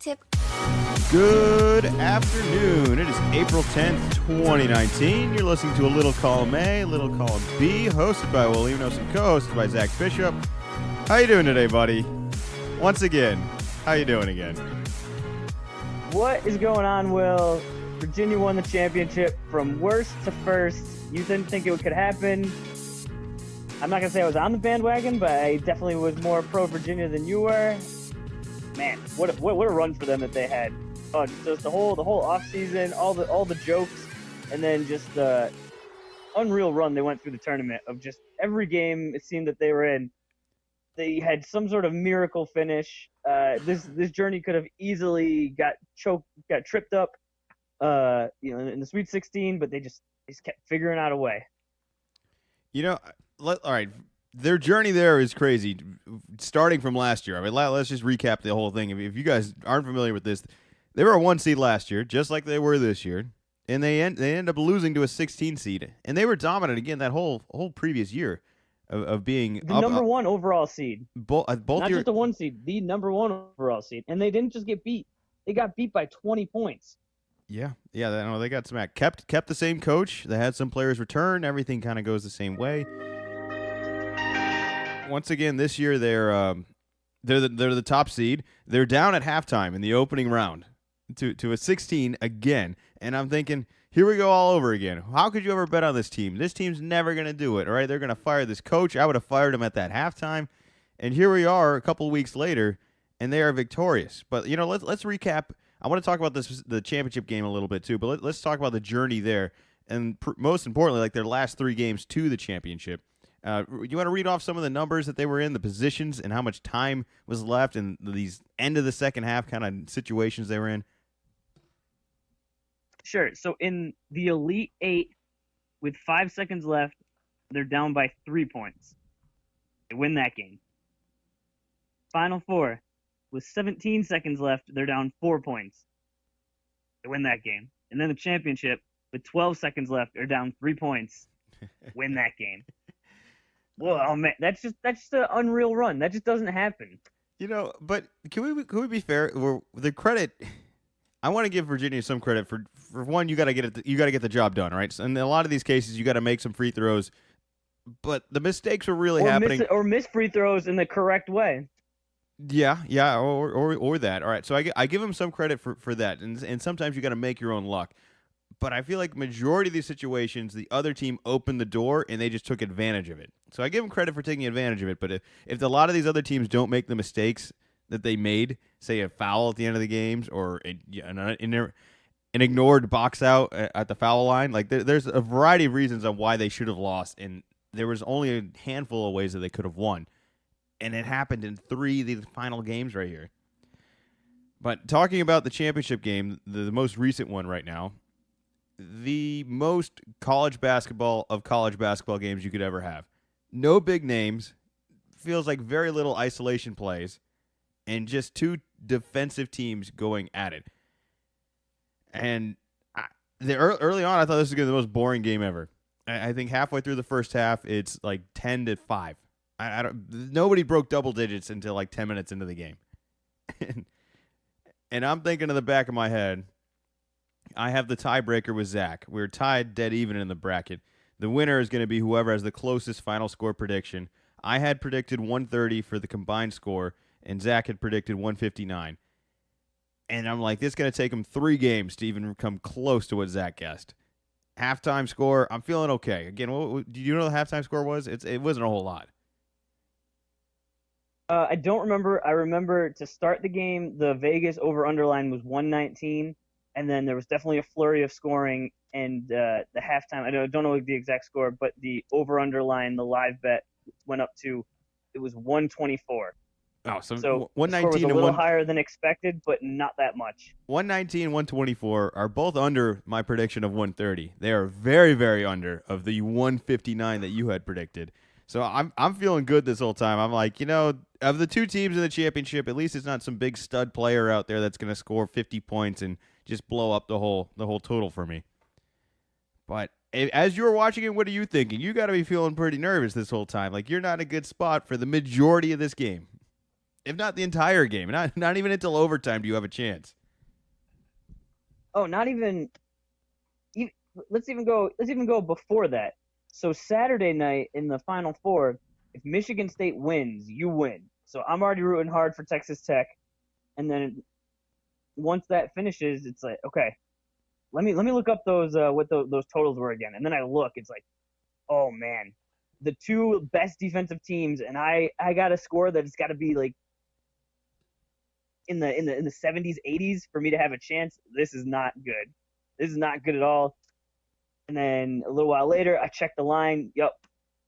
tip. Good afternoon. It is April 10th, 2019. You're listening to a Little Column A, Little Column B, hosted by Will Enos and co-hosted by Zach Bishop. How you doing today, buddy? Once again, how you doing again? What is going on, Will? Virginia won the championship from worst to first. You didn't think it could happen. I'm not going to say I was on the bandwagon, but I definitely was more pro-Virginia than you were. Man, what a run for them that they had. Oh, just the whole offseason, all the jokes, and then just the unreal run they went through the tournament of just every game it seemed that they were in. They had some sort of miracle finish. This journey could have easily got tripped up, in the Sweet 16, but they just kept figuring out a way. All right. Their journey there is crazy, starting from last year. I mean, let's just recap the whole thing. If you guys aren't familiar with this, they were a 1 seed last year, just like they were this year, and they end up losing to a 16 seed, and they were dominant again that whole previous year of being the number one overall seed. Both not just the 1 seed, the number one overall seed, and they didn't just get beat; they got beat by 20 points. Yeah, they got smacked. Kept the same coach. They had some players return. Everything kind of goes the same way. Once again, this year they're the top seed. They're down at halftime in the opening round to a 16 again, and I'm thinking, here we go all over again. How could you ever bet on this team? This team's never going to do it. All right, they're going to fire this coach. I would have fired him at that halftime, and here we are a couple of weeks later, and they are victorious. But let's recap. I want to talk about the championship game a little bit too, but let's talk about the journey there, and most importantly, like their last 3 games to the championship. You want to read off some of the numbers that they were in, the positions, and how much time was left, and these end of the second half kind of situations they were in? Sure. So in the Elite 8, with 5 seconds left, they're down by 3 points. They win that game. Final 4, with 17 seconds left, they're down 4 points. They win that game. And then the championship, with 12 seconds left, they're down 3 points. Win that game. Well, oh man, that's just an unreal run. That just doesn't happen. But can we be fair? The credit, I want to give Virginia some credit for one. You got to get the job done, right? So in a lot of these cases, you got to make some free throws, but the mistakes were really happening. Or miss free throws in the correct way. Yeah, or that. All right, so I give them some credit for that, and sometimes you got to make your own luck. But I feel like majority of these situations, the other team opened the door and they just took advantage of it. So I give them credit for taking advantage of it. But if a lot of these other teams don't make the mistakes that they made, say a foul at the end of the games or an ignored box out at the foul line, like there's a variety of reasons on why they should have lost, and there was only a handful of ways that they could have won. And it happened in 3 of these final games right here. But talking about the championship game, the most recent one right now, the most college basketball games you could ever have. No big names, feels like very little isolation plays, and just 2 defensive teams going at it. And early on, I thought this was going to be the most boring game ever. I think halfway through the first half, it's like 10-5. Nobody broke double digits until like 10 minutes into the game. And I'm thinking in the back of my head, I have the tiebreaker with Zach. We're tied dead even in the bracket. The winner is going to be whoever has the closest final score prediction. I had predicted 130 for the combined score, and Zach had predicted 159. And I'm like, this is going to take him 3 games to even come close to what Zach guessed. Halftime score, I'm feeling okay. Again, do you know what the halftime score was? It wasn't a whole lot. I don't remember. I remember to start the game, the Vegas over-underline was 119. And then there was definitely a flurry of scoring, and the halftime, I don't know the exact score, but the over-underline, the live bet went up to, it was 124. Oh, so 119 the score was a little higher than expected, but not that much. 119 and 124 are both under my prediction of 130. They are very, very under of the 159 that you had predicted. So I'm feeling good this whole time. I'm like, of the 2 teams in the championship, at least it's not some big stud player out there that's going to score 50 points and just blow up the whole total for me. But as you were watching it, what are you thinking? You got to be feeling pretty nervous this whole time. Like you're not in a good spot for the majority of this game. if not the entire game. Not even until overtime do you have a chance. Oh, not even. e- Let's even go. Let's even go before that. So Saturday night in the Final Four, if Michigan State wins, you win. So I'm already rooting hard for Texas Tech, and then once that finishes, it's like, okay, let me look up those what those totals were again, and then I look, it's like, oh man, the two best defensive teams, and I got a score that it's got to be like in the 70s, 80s for me to have a chance. This is not good. This is not good at all. And then a little while later, I checked the line. Yep,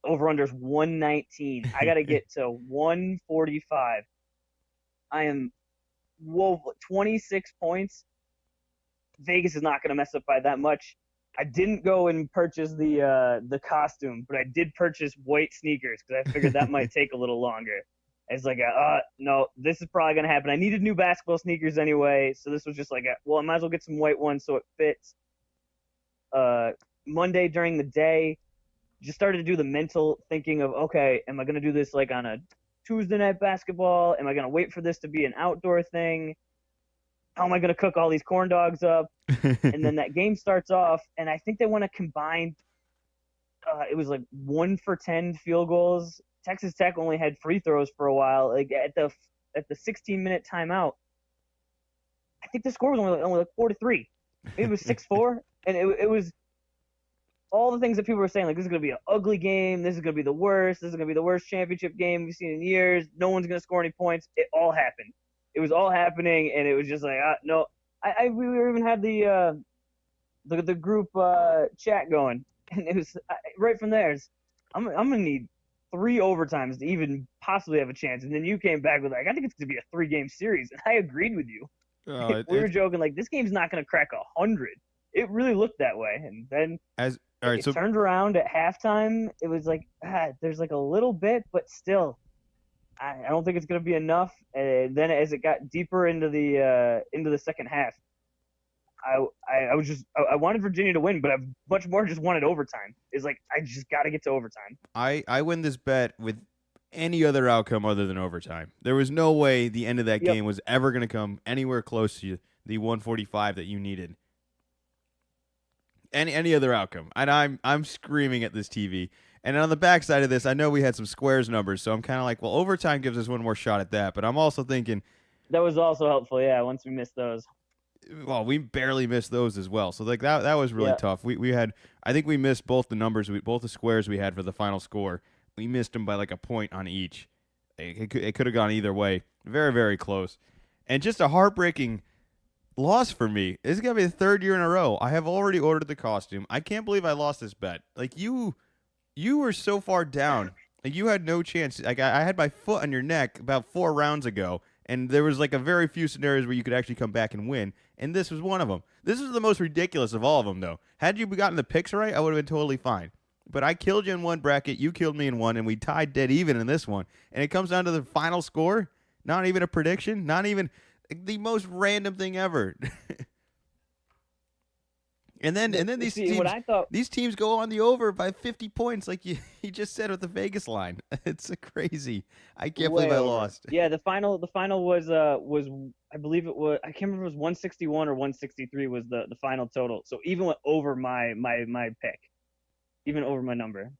over under's 119. I got to get to 145. I am, whoa, 26 points. Vegas is not going to mess up by that much. I didn't go and purchase the costume, but I did purchase white sneakers because I figured that might take a little longer. It's like, no, this is probably going to happen. I needed new basketball sneakers anyway, so this was just like, well, I might as well get some white ones so it fits. Monday during the day, just started to do the mental thinking of, okay, am I going to do this like on a Tuesday night basketball? Am I going to wait for this to be an outdoor thing? How am I going to cook all these corn dogs up? And then that game starts off, and I think they want to combine. It was like 1 for 10 field goals. Texas Tech only had free throws for a while. Like at the 16-minute timeout, I think the score was only like 4-3. Maybe it was 6-4, and it was all the things that people were saying. Like, this is gonna be an ugly game. This is gonna be the worst. This is gonna be the worst championship game we've seen in years. No one's gonna score any points. It all happened. It was all happening, and it was just like, no. We even had the group chat going, and it was right from there. I'm gonna need 3 overtimes to even possibly have a chance. And then you came back with like, I think it's gonna be a 3-game series, and I agreed with you. We were joking like, this game's not gonna crack 100. It really looked that way, and then it turned around at halftime. It was like, there's like a little bit, but still, I don't think it's going to be enough. And then as it got deeper into the second half, I wanted Virginia to win, but I much more just wanted overtime. It's like, I just got to get to overtime. I win this bet with any other outcome other than overtime. There was no way the end of that game was ever going to come anywhere close to the 145 that you needed. Any other outcome, and I'm screaming at this TV. And on the backside of this, I know we had some squares numbers, so I'm kind of like, well, overtime gives us one more shot at that. But I'm also thinking that was also helpful, yeah. Once we missed those, well, we barely missed those as well. So like that was really tough. We had, I think we missed both the numbers, both the squares we had for the final score. We missed them by like a point on each. It could have gone either way. Very, very close, and just a heartbreaking loss for me. This is gonna be the 3rd year in a row. I have already ordered the costume. I can't believe I lost this bet. Like you were so far down. Like you had no chance. Like I had my foot on your neck about 4 rounds ago, and there was like a very few scenarios where you could actually come back and win, and this was one of them. This is the most ridiculous of all of them, though. Had you gotten the picks right, I would have been totally fine. But I killed you in one bracket, you killed me in one, and we tied dead even in this one. And it comes down to the final score. Not even a prediction. Not even the most random thing ever. And then these teams go on the over by 50 points, like you just said with the Vegas line. It's crazy. I can't believe I lost. Yeah, the final was I believe it was, I can't remember if it was 161 or 163 was the final total. So even went over my pick, even over my number,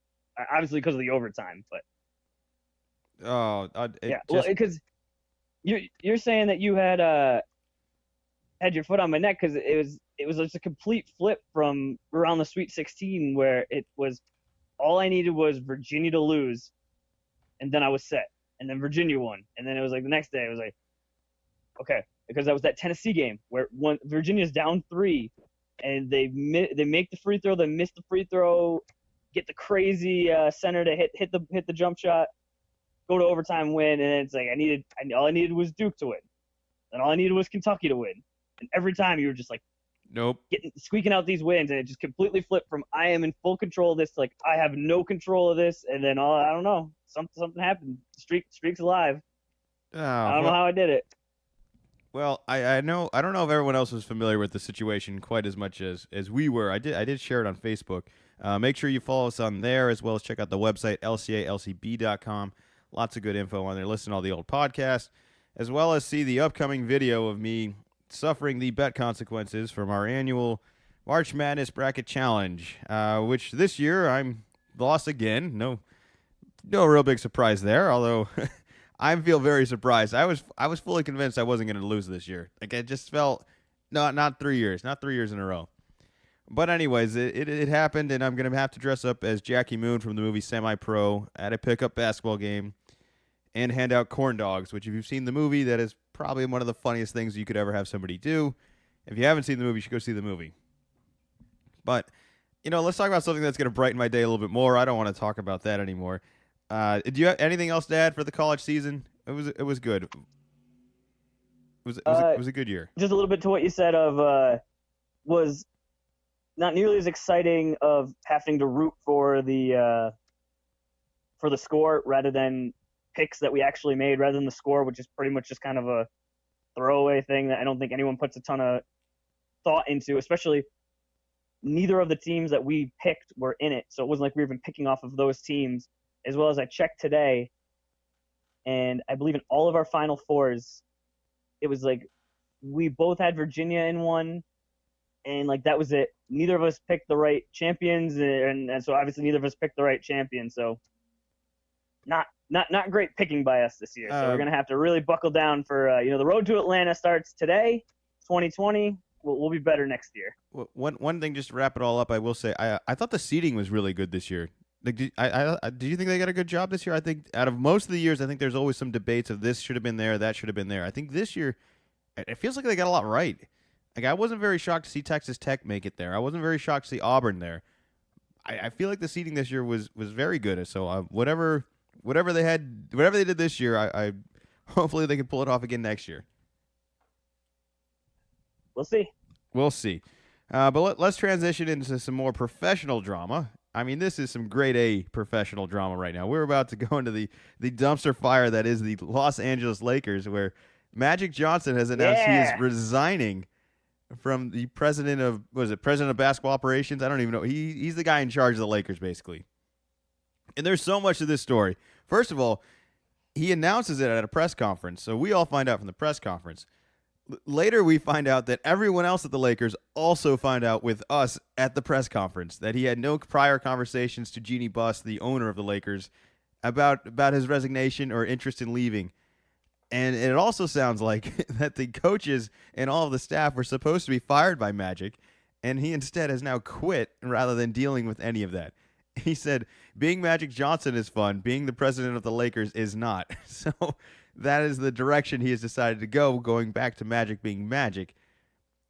obviously because of the overtime. But well, because you're saying that you had your foot on my neck because it was just a complete flip from around the Sweet 16 where it was all I needed was Virginia to lose, and then I was set. And then Virginia won, and then it was like the next day it was like, okay, because that was that Tennessee game where Virginia's down 3, and they make the free throw, they miss the free throw, get the crazy center to hit the jump shot, go to overtime, win, and it's like all I needed was Duke to win, and all I needed was Kentucky to win, and every time you were just like, nope, squeaking out these wins, and it just completely flipped from I am in full control of this to like I have no control of this, and then I don't know, something happened. Streak's alive. I don't know how I did it. Well, I know I don't know if everyone else was familiar with the situation quite as much as we were. I did share it on Facebook. Make sure you follow us on there as well as check out the website lcalcb.com. Lots of good info on there. Listen to all the old podcasts, as well as see the upcoming video of me suffering the bet consequences from our annual March Madness Bracket Challenge, which this year I'm lost again. No real big surprise there, although I feel very surprised. I was fully convinced I wasn't going to lose this year. Like, it just felt not 3 years, not 3 years in a row. But anyways, it happened, and I'm going to have to dress up as Jackie Moon from the movie Semi-Pro at a pickup basketball game and hand out corn dogs, which if you've seen the movie, that is probably one of the funniest things you could ever have somebody do. If you haven't seen the movie, you should go see the movie. But, let's talk about something that's going to brighten my day a little bit more. I don't want to talk about that anymore. Do you have anything else to add for the college season? It was good. It was a good year. Just a little bit to what you said of was not nearly as exciting of having to root for the score rather than picks that we actually made rather than the score, which is pretty much just kind of a throwaway thing that I don't think anyone puts a ton of thought into, especially neither of the teams that we picked were in it. So it wasn't like we were even picking off of those teams. As well as I checked today, and I believe in all of our Final Fours, it was like we both had Virginia in one, and like that was it. Neither of us picked the right champions, and so obviously neither of us picked the right champion. So not great picking by us this year. So we're gonna have to really buckle down for the road to Atlanta starts today, 2020. We'll be better next year. One thing, just to wrap it all up, I will say I thought the seating was really good this year. Like, do you think they got a good job this year? I think out of most of the years, I think there's always some debates of this should have been there, that should have been there. I think this year, it feels like they got a lot right. Like, I wasn't very shocked to see Texas Tech make it there. I wasn't very shocked to see Auburn there. I feel like the seating this year was very good. So whatever they did this year, I hopefully they can pull it off again next year. We'll see. We'll see. But let's transition into some more professional drama. I mean, this is some grade A professional drama right now. We're about to go into the dumpster fire that is the Los Angeles Lakers, where Magic Johnson has announced he is resigning from the president of basketball operations? I don't even know. He's the guy in charge of the Lakers, basically. And there's so much to this story. First of all, he announces it at a press conference, so we all find out from the press conference. Later, we find out that everyone else at the Lakers also found out with us at the press conference that he had no prior conversations to Jeannie Buss, the owner of the Lakers, about his resignation or interest in leaving. And it also sounds like that the coaches and all of the staff were supposed to be fired by Magic, and he instead has now quit rather than dealing with any of that. He said, being Magic Johnson is fun, being the president of the Lakers is not. So that is the direction he has decided to go, going back to Magic being Magic,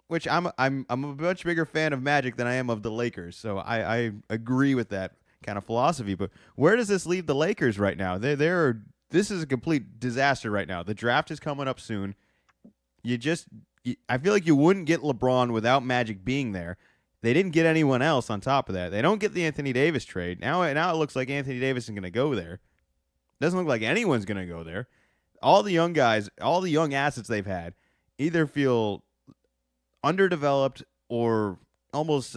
which I'm a much bigger fan of Magic than I am of the Lakers. So I agree with that kind of philosophy. But where does this leave the Lakers right now? This is a complete disaster right now. The draft is coming up soon. I feel like you wouldn't get LeBron without Magic being there. They didn't get anyone else on top of that. They don't get the Anthony Davis trade. Now it looks like Anthony Davis is going to go there. Doesn't look like anyone's going to go there. All the young guys, all the young assets they've had, either feel underdeveloped or almost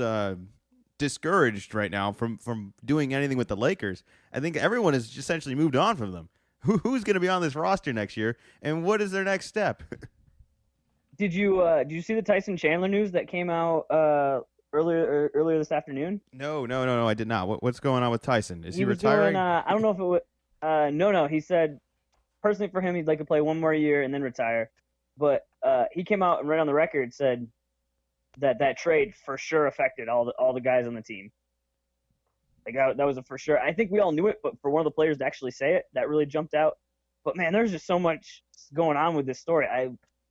discouraged right now from doing anything with the Lakers. I think everyone has essentially moved on from them. Who's going to be on this roster next year, and what is their next step? Did you see the Tyson Chandler news that came out earlier this afternoon? No, I did not. What's going on with Tyson? Is he was retiring? Doing, I don't know if it was. No. He said personally for him, he'd like to play one more year and then retire. But he came out and right on the record said that trade for sure affected all the guys on the team. Like that was a for sure. I think we all knew it, but for one of the players to actually say it, that really jumped out. But man, there's just so much going on with this story.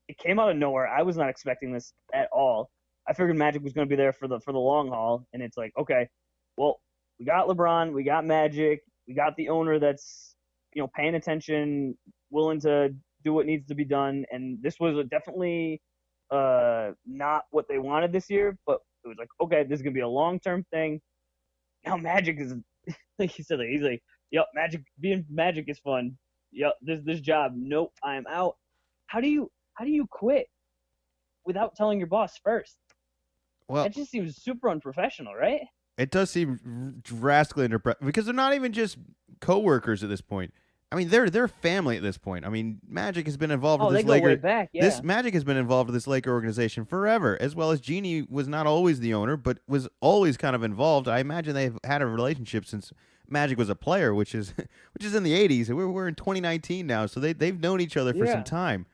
It came out of nowhere. I was not expecting this at all. I figured Magic was going to be there for the long haul, and it's like, okay, well, we got LeBron, we got Magic, we got the owner that's paying attention, willing to do what needs to be done, and this was definitely not what they wanted this year, but it was like, okay, this is going to be a long-term thing. Now Magic is, like he said, he's like, yep, being Magic is fun. Yep, this job, nope, I'm out. How do you quit without telling your boss first? Well, that just seems super unprofessional, right? It does seem drastically unprofessional because they're not even just coworkers at this point. I mean, they're family at this point. I mean, Magic has been involved with Oh, they this go way Laker. back. This Yeah. Magic has been involved with this Laker organization forever, as well as Jeannie was not always the owner, but was always kind of involved. I imagine they've had a relationship since Magic was a player, which is which is in the '80s, and we're in 2019 now, so they've known each other for some Yeah. time.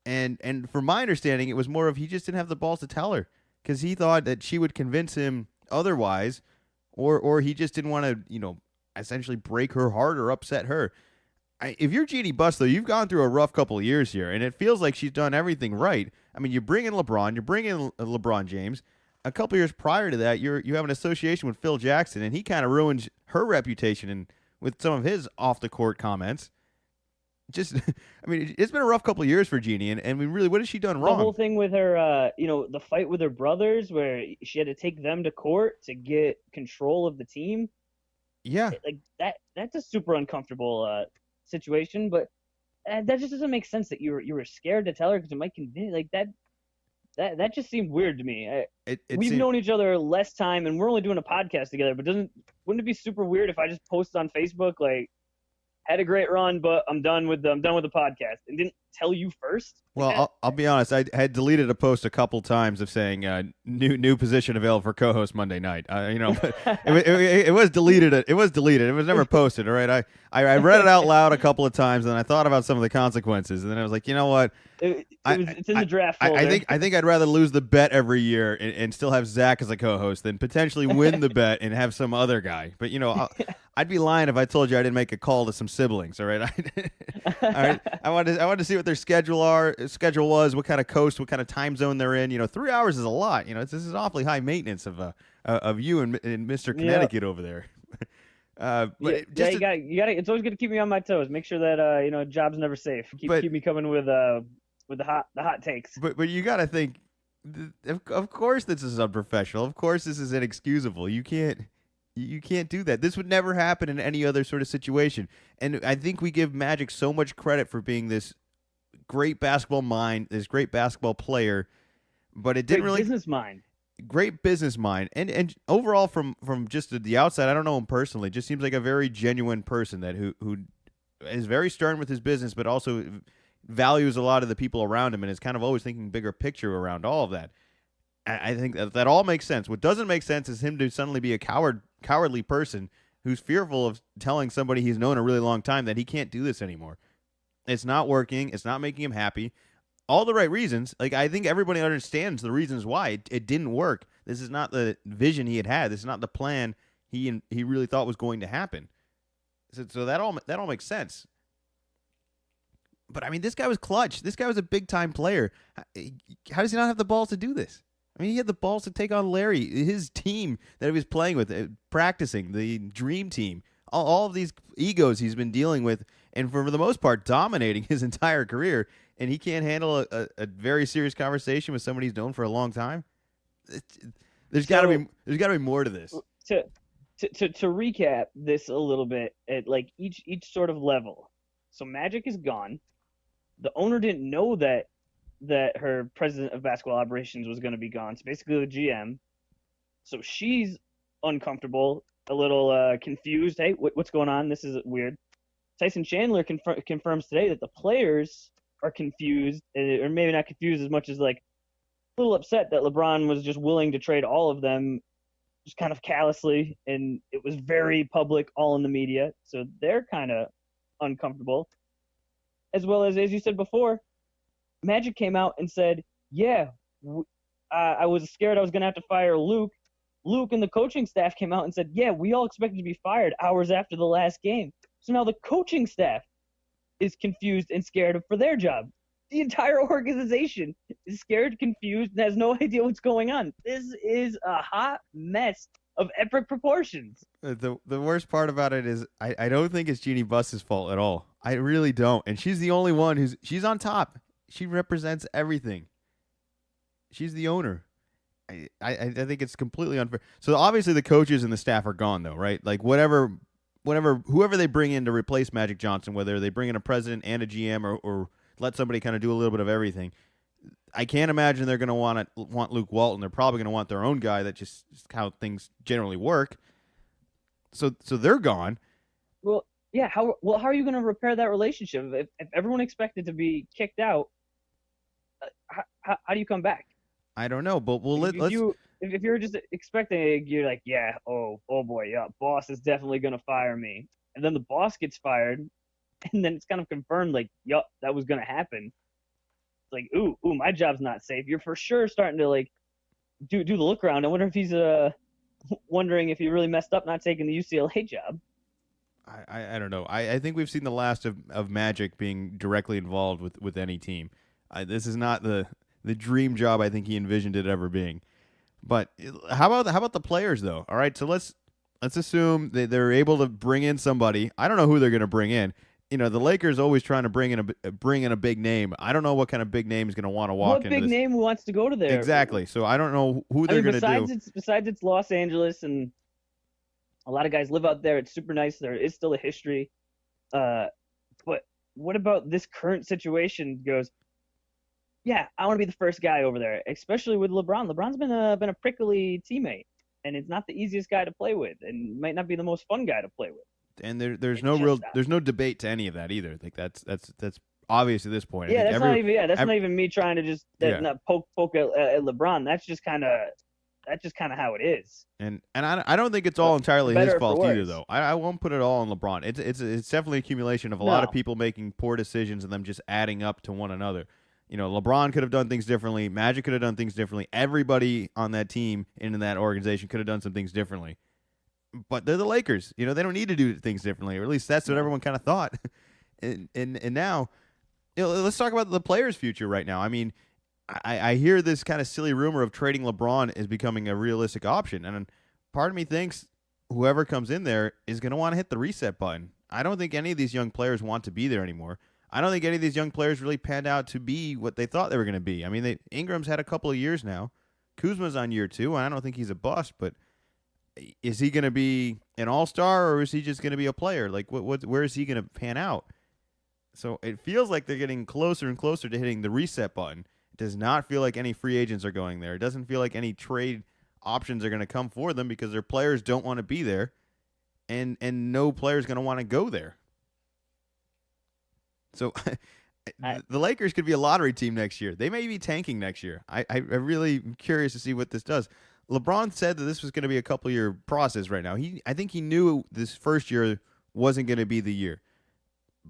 And from my understanding, it was more of he just didn't have the balls to tell her because he thought that she would convince him otherwise, or he just didn't want to, essentially break her heart or upset her. If you're Jeannie Buss, though, you've gone through a rough couple of years here, and it feels like she's done everything right. I mean, you bring in LeBron, you bring in LeBron James. A couple of years prior to that, you have an association with Phil Jackson, and he kind of ruins her reputation and with some of his off the court comments. Just, I mean, it's been a rough couple of years for Jeannie, and I mean, really, what has she done The whole wrong? thing with her, the fight with her brothers, where she had to take them to court to get control of the team. Yeah, Like that's a super uncomfortable situation, but that just doesn't make sense that you were scared to tell her because it might convince like that just seemed weird to me. it We've seems. known each other less time, and we're only doing a podcast together. But wouldn't it be super weird if I just posted on Facebook like had a great run, but I'm done with the podcast and didn't tell you first? Well, I'll be honest. I had deleted a post a couple times of saying new position available for co-host Monday night. But it was deleted. It was deleted. It was never posted. All right. I read it out loud a couple of times, and I thought about some of the consequences, and then I was like, you know what? It's in the draft folder. I think I'd rather lose the bet every year and still have Zach as a co-host than potentially win the bet and have some other guy. But I'd be lying if I told you I didn't make a call to some siblings. All right, all right. I wanted to see what their schedule was, what kind of coast, what kind of time zone they're in. 3 hours is a lot. This is awfully high maintenance of you and Mr. Connecticut over there. You got it's always good to keep me on my toes. Make sure that job's never safe. Keep me coming with the hot takes. But you got to think, of course this is unprofessional. Of course this is inexcusable. You can't do that. This would never happen in any other sort of situation. And I think we give Magic so much credit for being this great basketball mind, this great basketball player, but it didn't really business mind. Great business mind, and overall from just the outside, I don't know him personally. Just seems like a very genuine person that who is very stern with his business, but also values a lot of the people around him, and is kind of always thinking bigger picture around all of that. I think that all makes sense. What doesn't make sense is him to suddenly be a cowardly person who's fearful of telling somebody he's known a really long time that he can't do this anymore. It's not working. It's not making him happy. All the right reasons. Like, I think everybody understands the reasons why it didn't work. This is not the vision he had. This is not the plan he really thought was going to happen. So that all makes sense. But I mean, this guy was clutch. This guy was a big time player. How does he not have the balls to do this? I mean, he had the balls to take on Larry, his team that he was playing with, practicing, the dream team, all of these egos he's been dealing with, and for the most part, dominating his entire career. And he can't handle a very serious conversation with somebody he's known for a long time. There's got to be more to this. To recap this a little bit at like each sort of level. So Magic is gone. The owner didn't know that her president of basketball operations was going to be gone. So basically the GM. So she's uncomfortable, a little confused. Hey, what's going on? This is weird. Tyson Chandler confirms today that the players are confused, or maybe not confused as much as like a little upset that LeBron was just willing to trade all of them just kind of callously, and it was very public, all in the media. So they're kind of uncomfortable. As well as you said before, Magic came out and said, yeah, I was scared I was going to have to fire Luke. Luke and the coaching staff came out and said, yeah, we all expected to be fired hours after the last game. So now the coaching staff is confused and scared for their job. The entire organization is scared, confused, and has no idea what's going on. This is a hot mess of epic proportions. The worst part about it is I don't think it's Jeannie Buss's fault at all. I really don't. And she's the only one she's on top. She represents everything. She's the owner. I think it's completely unfair. So obviously the coaches and the staff are gone though, right? Like whoever they bring in to replace Magic Johnson, whether they bring in a president and a GM or let somebody kind of do a little bit of everything. I can't imagine they're going to want Luke Walton. They're probably going to want their own guy. That's just how things generally work. So they're gone. Well, Yeah, how are you going to repair that relationship if everyone expected to be kicked out? How do you come back? I don't know, but well, Like let's if you're just expecting, you're like, yeah, oh boy, yeah, boss is definitely going to fire me, and then the boss gets fired, and then it's kind of confirmed, like, yup, that was going to happen. It's like, ooh, my job's not safe. You're for sure starting to like do the look around. I wonder if he's wondering if he really messed up not taking the UCLA job. I don't know. I think we've seen the last of Magic being directly involved with any team. This is not the dream job I think he envisioned it ever being. But how about the players though? All right, so let's assume they're able to bring in somebody. I don't know who they're going to bring in. The Lakers always trying to bring in a big name. I don't know what kind of big name is going to want to walk What into big this. name wants to go to there? Exactly. So I don't know who I they're mean, going to do. besides it's Los Angeles, and a lot of guys live out there. It's super nice. There is still a history. Uh, but what about this current situation? Goes, yeah, I want to be the first guy over there, especially with LeBron. LeBron's been a prickly teammate, and it's not the easiest guy to play with, and might not be the most fun guy to play with. And there's It's no just not. there's no debate to any of that either. Like that's obvious at this point. I Yeah, think that's every not even me trying to just yeah. not poke at LeBron. That's just kind of how it is. And I don't think it's all But entirely his better or for fault either, worse. though. I won't put it all on LeBron. It's definitely accumulation of a lot of No, people making poor decisions and them just adding up to one another. LeBron could have done things differently. Magic could have done things differently. Everybody on that team and in that organization could have done some things differently. But they're the Lakers. They don't need to do things differently, or at least that's what no. everyone kind of thought. And now, let's talk about the players' future right now. I mean, I hear this kind of silly rumor of trading LeBron is becoming a realistic option, and part of me thinks whoever comes in there is going to want to hit the reset button. I don't think any of these young players want to be there anymore. I don't think any of these young players really panned out to be what they thought they were going to be. I mean, Ingram's had a couple of years now. Kuzma's on year 2, and I don't think he's a bust, but is he going to be an all-star or is he just going to be a player? Like, where is he going to pan out? So it feels like they're getting closer and closer to hitting the reset button. It does not feel like any free agents are going there. It doesn't feel like any trade options are going to come for them because their players don't want to be there, and no player is going to want to go there. So I, the Lakers could be a lottery team next year. They may be tanking next year. I really am curious to see what this does. LeBron said that this was going to be a couple year process right now. I think he knew this first year wasn't going to be the year,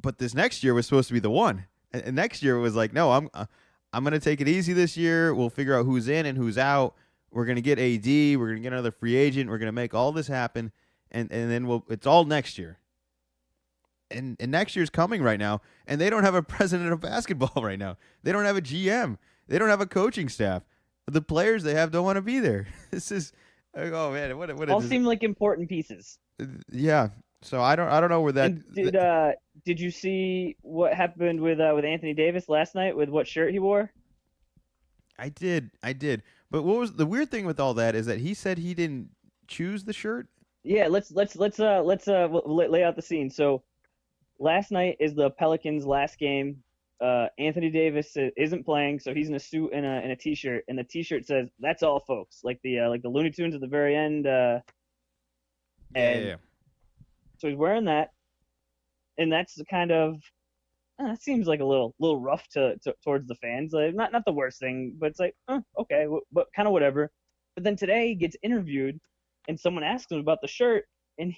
but this next year was supposed to be the one. And next year was like, no, I'm going to take it easy this year. We'll figure out who's in and who's out. We're going to get AD. We're going to get another free agent. We're going to make all this happen, and then it's all next year. And next year's coming right now, and they don't have a president of basketball right now. They don't have a GM. They don't have a coaching staff. The players they have don't want to be there. This is, oh man, what all seem like important pieces. yeah. So I don't know where that. And did you see what happened with Anthony Davis last night with what shirt he wore? I did. But what was the weird thing with all that is that he said he didn't choose the shirt. Yeah, let's lay out the scene. So last night is the Pelicans' last game. Anthony Davis isn't playing, so he's in a suit and a t-shirt, and the t-shirt says "That's all, folks," like the Looney Tunes at the very end. And so he's wearing that, and that's the kind of that seems like a little rough towards the fans. Like not the worst thing, but it's like okay, but kind of whatever. But then today he gets interviewed, and someone asks him about the shirt, and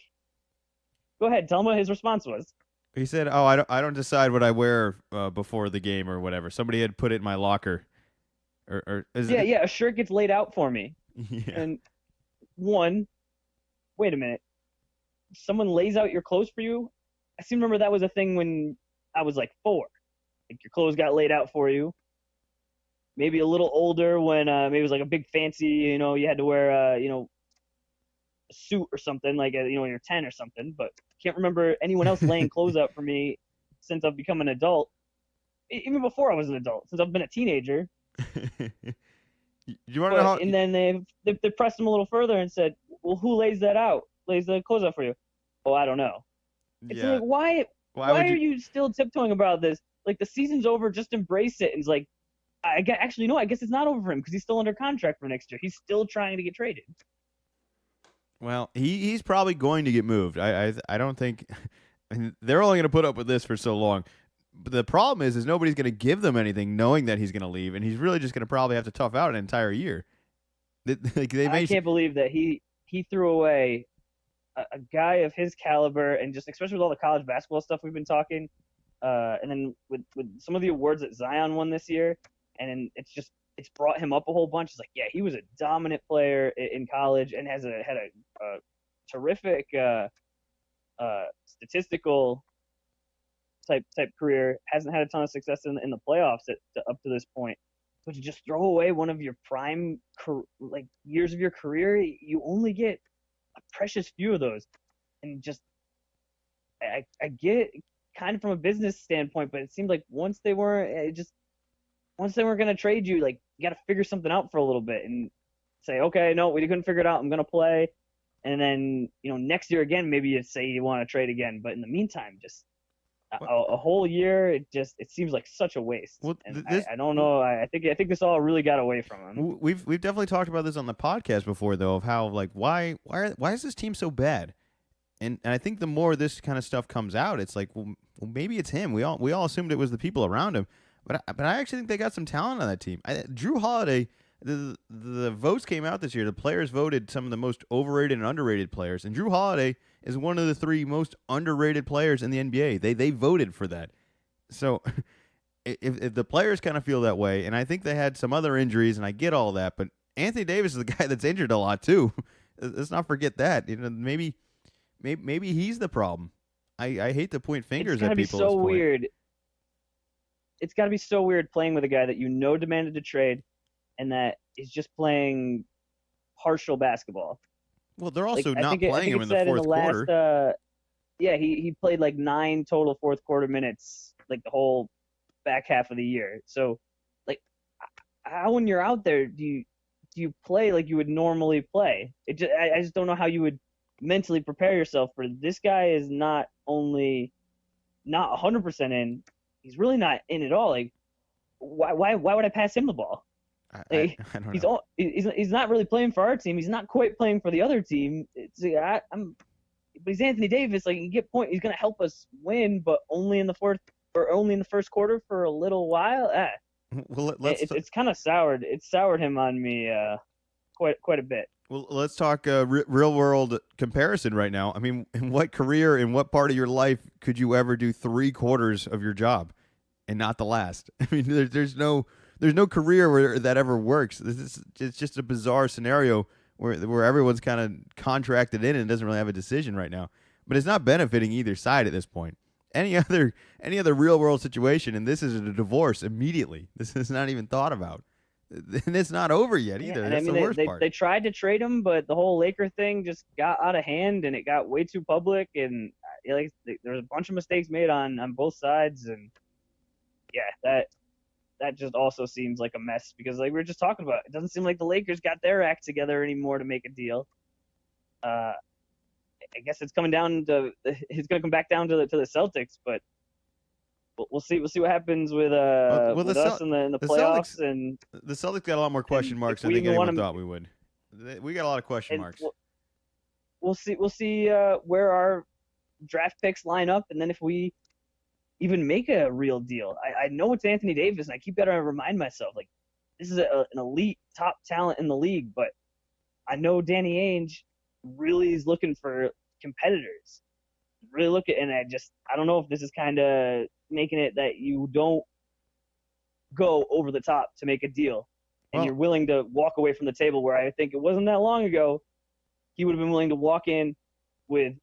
go ahead, tell him what his response was. He said, "Oh, I don't decide what I wear before the game or whatever. Somebody had put it in my locker, or is it? Yeah, a shirt gets laid out for me, Yeah. and wait a minute, someone lays out your clothes for you. I seem to remember that was a thing when I was like 4. Like your clothes got laid out for you. Maybe a little older when maybe it was like a big fancy, you had to wear a suit or something like when you're 10 or something. But can't remember anyone else laying clothes out for me since I've become an adult. Even before I was an adult, since I've been a teenager. You want to know how? And then they pressed him a little further and said, "Well, who lays that out? Lays the clothes out for you?" Oh, I don't know. It's Yeah. like why Why are you still tiptoeing about this? Like the season's over, just embrace it. And it's like, I guess it's not over for him because he's still under contract for next year. He's still trying to get traded. Well, he's probably going to get moved. I don't think And they're only going to put up with this for so long. But the problem is nobody's going to give them anything knowing that he's going to leave, and he's really just going to probably have to tough out an entire year. Like they I may. can't believe that he threw away a guy of his caliber, and just especially with all the college basketball stuff we've been talking, and then with some of the awards that Zion won this year, and it's brought him up a whole bunch. It's like, yeah, he was a dominant player in college and had a terrific statistical type career. Hasn't had a ton of success in the playoffs up to this point. But to just throw away one of your prime like years of your career, you only get a precious few of those. And just I get it kind of from a business standpoint, but it seemed like once they weren't going to trade you, like you got to figure something out for a little bit and say, okay, no, we couldn't figure it out. I'm going to play. And then, next year again, maybe you say you want to trade again. But in the meantime, just a whole year, it seems like such a waste. Well, and I don't know. I think this all really got away from him. We've definitely talked about this on the podcast before, though, of how like why is this team so bad? And I think the more this kind of stuff comes out, it's like, well maybe it's him. We all assumed it was the people around him, but I actually think they got some talent on that team. Drew Holiday. The votes came out this year. The players voted some of the most overrated and underrated players, and Drew Holiday is one of the 3 most underrated players in the NBA. They voted for that. So if the players kind of feel that way, and I think they had some other injuries, and I get all that, but Anthony Davis is the guy that's injured a lot too. Let's not forget that. Maybe he's the problem. I hate to point fingers at people. It's got to be so weird. It's got to be so weird playing with a guy that demanded a trade, and that is just playing partial basketball. Well, they're also not playing him in the fourth quarter. Yeah, he played like 9 total fourth quarter minutes, like the whole back half of the year. So, like, how when you're out there do you play like you would normally play? I just don't know how you would mentally prepare yourself for this. Guy is not only not 100% in, he's really not in at all. Like, why would I pass him the ball? I don't know. He's not really playing for our team. He's not quite playing for the other team. But he's Anthony Davis. Like, you get point. He's gonna help us win, but only in the first quarter for a little while. Well, it's kind of soured. It's soured him on me quite a bit. Well, let's talk real world comparison right now. I mean, in what career, in what part of your life could you ever do 3 quarters of your job and not the last? I mean, there's no career where that ever works. It's just a bizarre scenario where everyone's kind of contracted in and doesn't really have a decision right now. But it's not benefiting either side at this point. Any other real world situation, and this is a divorce immediately. This is not even thought about, and it's not over yet either. That's the worst part. They tried to trade him, but the whole Laker thing just got out of hand, and it got way too public, and there was a bunch of mistakes made on both sides, and yeah, that just also seems like a mess because, like we were just talking about, it doesn't seem like the Lakers got their act together anymore to make a deal. I guess it's going to come back down to the Celtics, but we'll see what happens with us in the playoffs. And the Celtics got a lot more question marks than anyone thought we would. We got a lot of question marks. We'll see where our draft picks line up, and then if we even make a real deal. I know it's Anthony Davis, and I keep got to remind myself, like, this is an elite top talent in the league, but I know Danny Ainge really is looking for competitors. Really and I don't know if this is kind of making it that you don't go over the top to make a deal, and you're willing to walk away from the table, where I think it wasn't that long ago he would have been willing to walk in with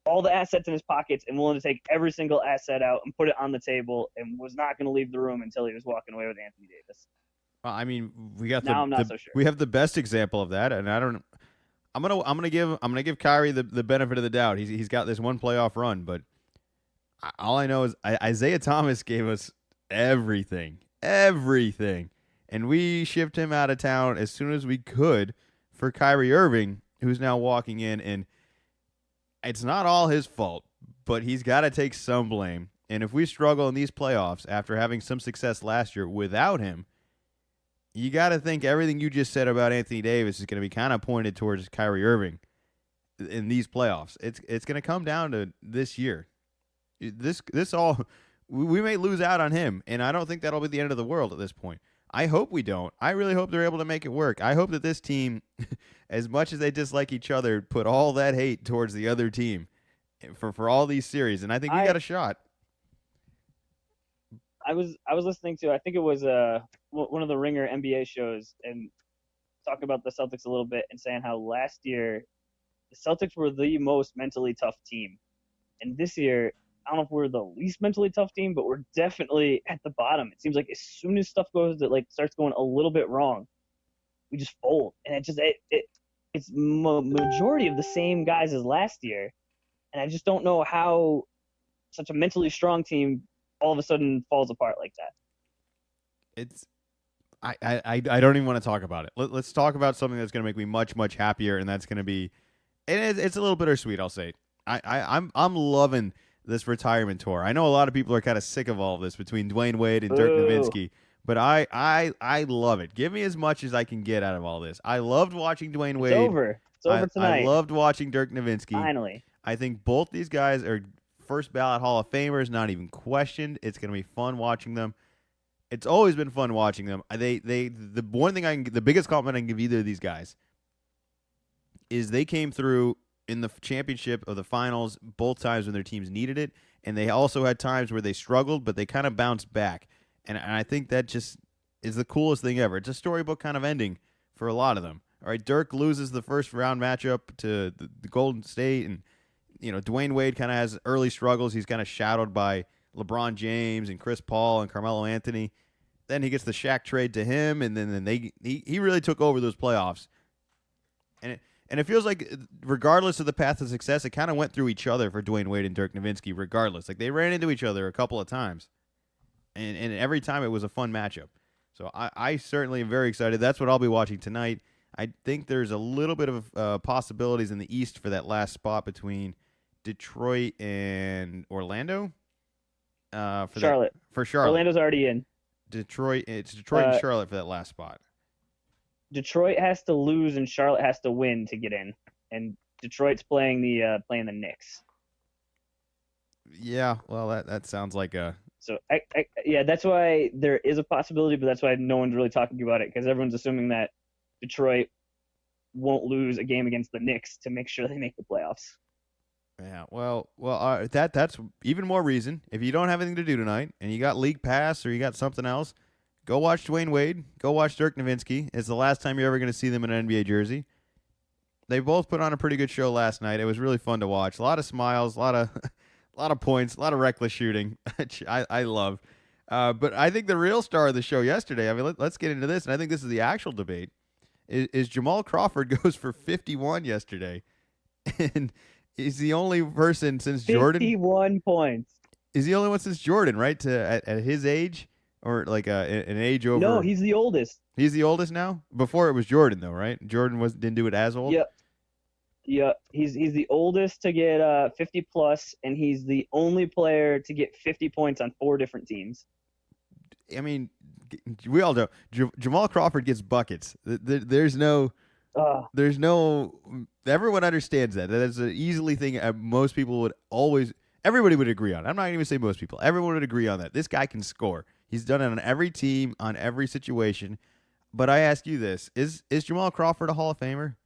all the assets in his pockets and willing to take every single asset out and put it on the table, and was not going to leave the room until he was walking away with Anthony Davis. I mean, we got I'm not so sure. We have the best example of that, and I'm gonna give Kyrie the benefit of the doubt. He's got this one playoff run, but all I know is Isaiah Thomas gave us everything, and we shipped him out of town as soon as we could for Kyrie Irving, who's now walking in, and it's not all his fault, but he's got to take some blame. And if we struggle in these playoffs after having some success last year without him, you got to think everything you just said about Anthony Davis is going to be kind of pointed towards Kyrie Irving. in these playoffs. It's going to come down to this year. This all we may lose out on him, and I don't think that'll be the end of the world at this point. I hope we don't. I really hope they're able to make it work. I hope that this team, as much as they dislike each other, put all that hate towards the other team for all these series, and I think we got a shot. I was listening to, I think it was one of the Ringer NBA shows, and talking about the Celtics a little bit and saying how last year the Celtics were the most mentally tough team, and this year I don't know if we're the least mentally tough team, but we're definitely at the bottom. It seems like as soon as stuff goes that like starts going a little bit wrong, we just fold, and it's majority of the same guys as last year, and I just don't know how such a mentally strong team all of a sudden falls apart like that. It's I don't even want to talk about it. Let's talk about something that's going to make me much happier, and that's going to be, and it's a little bittersweet. I'll say, I'm loving this retirement tour. I know a lot of people are kind of sick of all of this between Dwayne Wade and Dirk Nowitzki, but I love it. Give me as much as I can get out of all this. I loved watching Dwayne Wade. It's over tonight. I loved watching Dirk Nowitzki. Finally. I think both these guys are first ballot Hall of Famers, not even questioned. It's going to be fun watching them. It's always been fun watching them. The biggest compliment I can give either of these guys is they came through in the championship of the finals both times when their teams needed it, and they also had times where they struggled, but they kind of bounced back. And I think that just is the coolest thing ever. It's a storybook kind of ending for a lot of them. All right, Dirk loses the first round matchup to the Golden State, and Dwayne Wade kind of has early struggles. He's kind of shadowed by LeBron James and Chris Paul and Carmelo Anthony. Then he gets the Shaq trade to him, and then he really took over those playoffs. And it feels like regardless of the path of success, it kind of went through each other for Dwayne Wade and Dirk Nowitzki. Regardless, like they ran into each other a couple of times, and every time it was a fun matchup. So I certainly am very excited. That's what I'll be watching tonight. I think there's a little bit of possibilities in the East for that last spot between Detroit and Orlando. Charlotte. For Charlotte. Orlando's already in. It's Detroit and Charlotte for that last spot. Detroit has to lose and Charlotte has to win to get in, and Detroit's playing the Knicks. Yeah, well, that sounds like a. So yeah, that's why there is a possibility, but that's why no one's really talking about it because everyone's assuming that Detroit won't lose a game against the Knicks to make sure they make the playoffs. Yeah, well, that's even more reason. If you don't have anything to do tonight and you got League Pass or you got something else, go watch Dwayne Wade. Go watch Dirk Nowitzki. It's the last time you're ever going to see them in an NBA jersey. They both put on a pretty good show last night. It was really fun to watch. A lot of smiles, a lot of points, a lot of reckless shooting, which I love. But I think the real star of the show yesterday, I mean, let's get into this, and I think this is the actual debate, is Jamal Crawford goes for 51 yesterday. And he's the only person since 51 Jordan. 51 points. He's the only one since Jordan, right? At his age, or like an age over. No, he's the oldest. He's the oldest now? Before it was Jordan, though, right? Jordan didn't do it as old? Yep. Yeah, he's the oldest to get 50 plus, and he's the only player to get 50 points on 4 different teams. I mean, we all know Jamal Crawford gets buckets. There's no, everyone understands that. That's an easily thing most people would always, everybody would agree on. I'm not even going to say most people. Everyone would agree on that. This guy can score. He's done it on every team, on every situation. But I ask you this, is Jamal Crawford a Hall of Famer?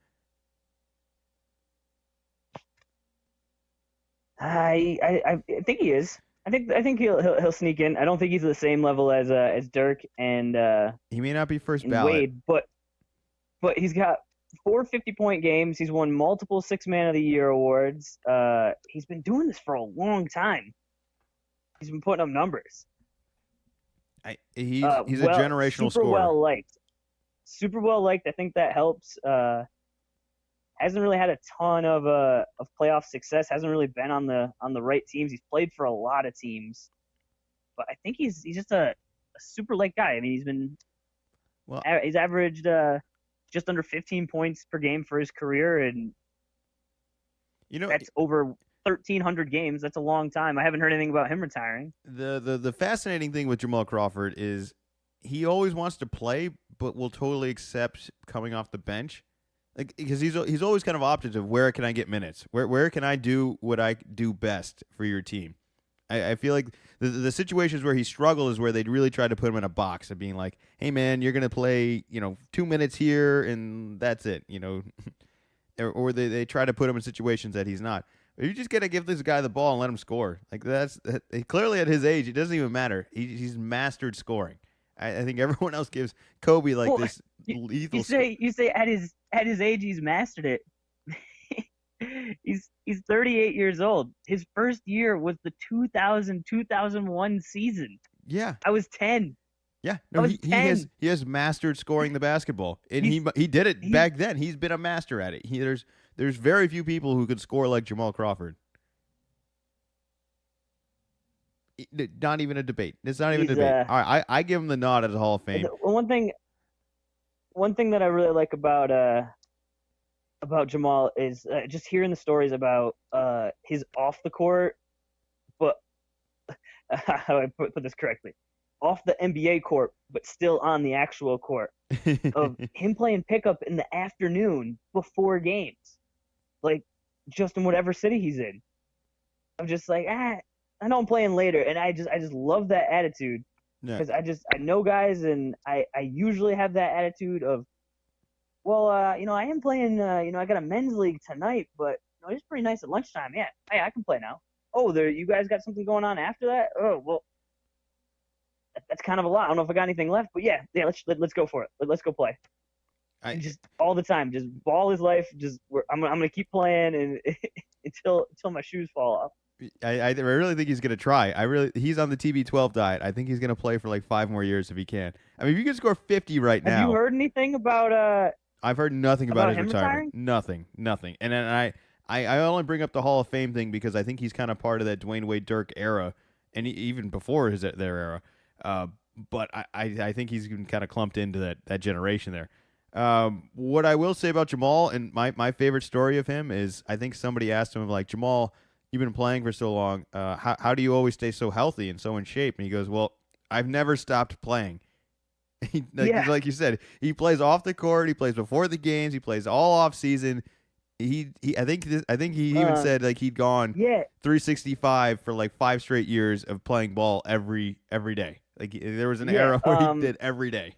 I think he is. I think he'll sneak in. I don't think he's at the same level as Dirk and he may not be first ballot. Wade, but he's got 4 50-point games. He's won multiple 6 Man of the Year awards. He's been doing this for a long time. He's been putting up numbers. He's a generational super scorer. Super well liked. I think that helps. Hasn't really had a ton of playoff success. Hasn't really been on the right teams. He's played for a lot of teams, but I think he's just a super light guy. I mean, he's averaged just under 15 points per game for his career, and that's over 1,300 games. That's a long time. I haven't heard anything about him retiring. The fascinating thing with Jamal Crawford is he always wants to play, but will totally accept coming off the bench. Like, because he's always kind of opted of where can I get minutes? Where can I do what I do best for your team? I feel like the situations where he struggled is where they'd really try to put him in a box of being like, hey man, you're gonna play 2 minutes here and that's it, or they try to put him in situations that he's not. You just gotta give this guy the ball and let him score. Like clearly at his age, it doesn't even matter. He's mastered scoring. I think everyone else gives Kobe like Well, this you, lethal. you say at his age he's mastered it. He's 38 years old. His first year was the 2000-2001 season. Yeah, I was 10. yeah. I No, was he 10. has mastered scoring the basketball, and He's- he did it he's- back then. He's been a master at it. There's very few people who could score like Jamal Crawford. Not even a debate. It's not even a He's, debate. All right, I give him the nod as a Hall of Fame. One thing that I really like about Jamal is just hearing the stories about his off the court, but how do I put this correctly? Off the NBA court, but still on the actual court, of him playing pickup in the afternoon before games, like just in whatever city he's in. I'm just like, I know I'm playing later, and I just love that attitude because I know guys, and I usually have that attitude of, well, I am playing, I got a men's league tonight, but it's pretty nice at lunchtime. Yeah, hey, I can play now. Oh, you guys got something going on after that? Oh, well, that's kind of a lot. I don't know if I got anything left, but yeah, let's go for it. Let's go play. Just all the time, just ball his life. I'm gonna keep playing and until my shoes fall off. I really think he's gonna try. He's on the TB12 diet. I think he's gonna play for like 5 more years if he can. I mean, if you can score 50 right now. Have you heard anything about I've heard nothing about his him retirement. retiring? Nothing. And then I only bring up the Hall of Fame thing because I think he's kind of part of that Dwayne Wade Dirk era, and even before their era. But I think he's been kind of clumped into that generation there. What I will say about Jamal, and my favorite story of him is, I think somebody asked him, like, Jamal, you've been playing for so long. How do you always stay so healthy and so in shape? And he goes, well, I've never stopped playing. Like you said, he plays off the court. He plays before the games. He plays all off season. I think he even said like he'd gone 365 for like 5 straight years of playing ball every day. Like there was an era where he did every day.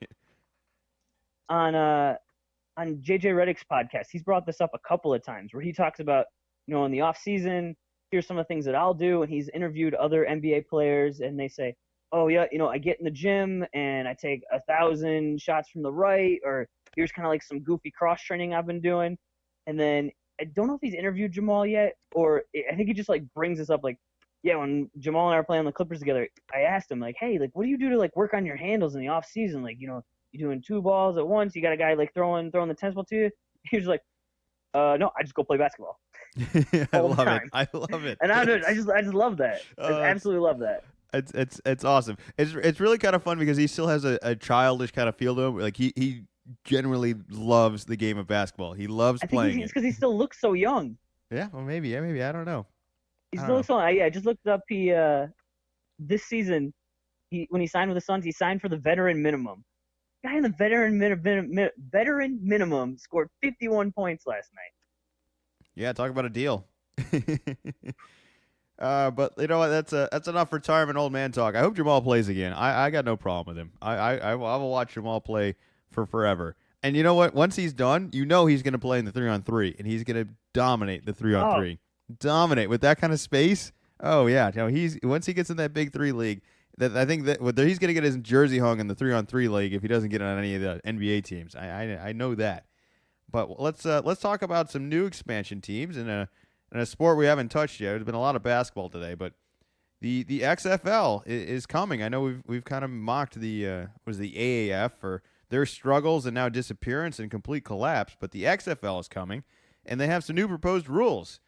On JJ Redick's podcast, he's brought this up a couple of times where he talks about, in the off season, here's some of the things that I'll do, and he's interviewed other NBA players, and they say, oh yeah, I get in the gym and I take 1,000 shots from the right, or here's kind of like some goofy cross training I've been doing. And then I don't know if he's interviewed Jamal yet, or I think he just like brings this up, like, yeah, when Jamal and I were playing the Clippers together, I asked him like, hey, like, what do you do to like work on your handles in the off season? Like, you doing 2 balls at once, you got a guy like throwing the tennis ball to you. He was like, no, I just go play basketball. I love it. And I just love that. I absolutely love that. It's awesome. It's really kind of fun because he still has a childish kind of feel to him. Like he genuinely loves the game of basketball. He loves playing. It's because he still looks so young. Yeah, well, maybe. I don't know. He still looks so young. I just looked up. He this season, when he signed with the Suns, he signed for the veteran minimum. Guy in the veteran minimum scored 51 points last night. Yeah, talk about a deal. But you know what? That's enough retirement old man talk. I hope Jamal plays again. I got no problem with him. I will watch Jamal play for forever. And you know what? Once he's done, he's going to play in the 3-on-3, and he's going to dominate the 3-on-3. Dominate with that kind of space. Oh yeah, once he gets in that big 3 league, that I think that he's going to get his jersey hung in the 3-on-3 league if he doesn't get on any of the NBA teams. I know that. But let's talk about some new expansion teams in a sport we haven't touched yet. There's been a lot of basketball today, but the XFL is coming. I know we've kind of mocked the AAF for their struggles and now disappearance and complete collapse, but the XFL is coming, and they have some new proposed rules.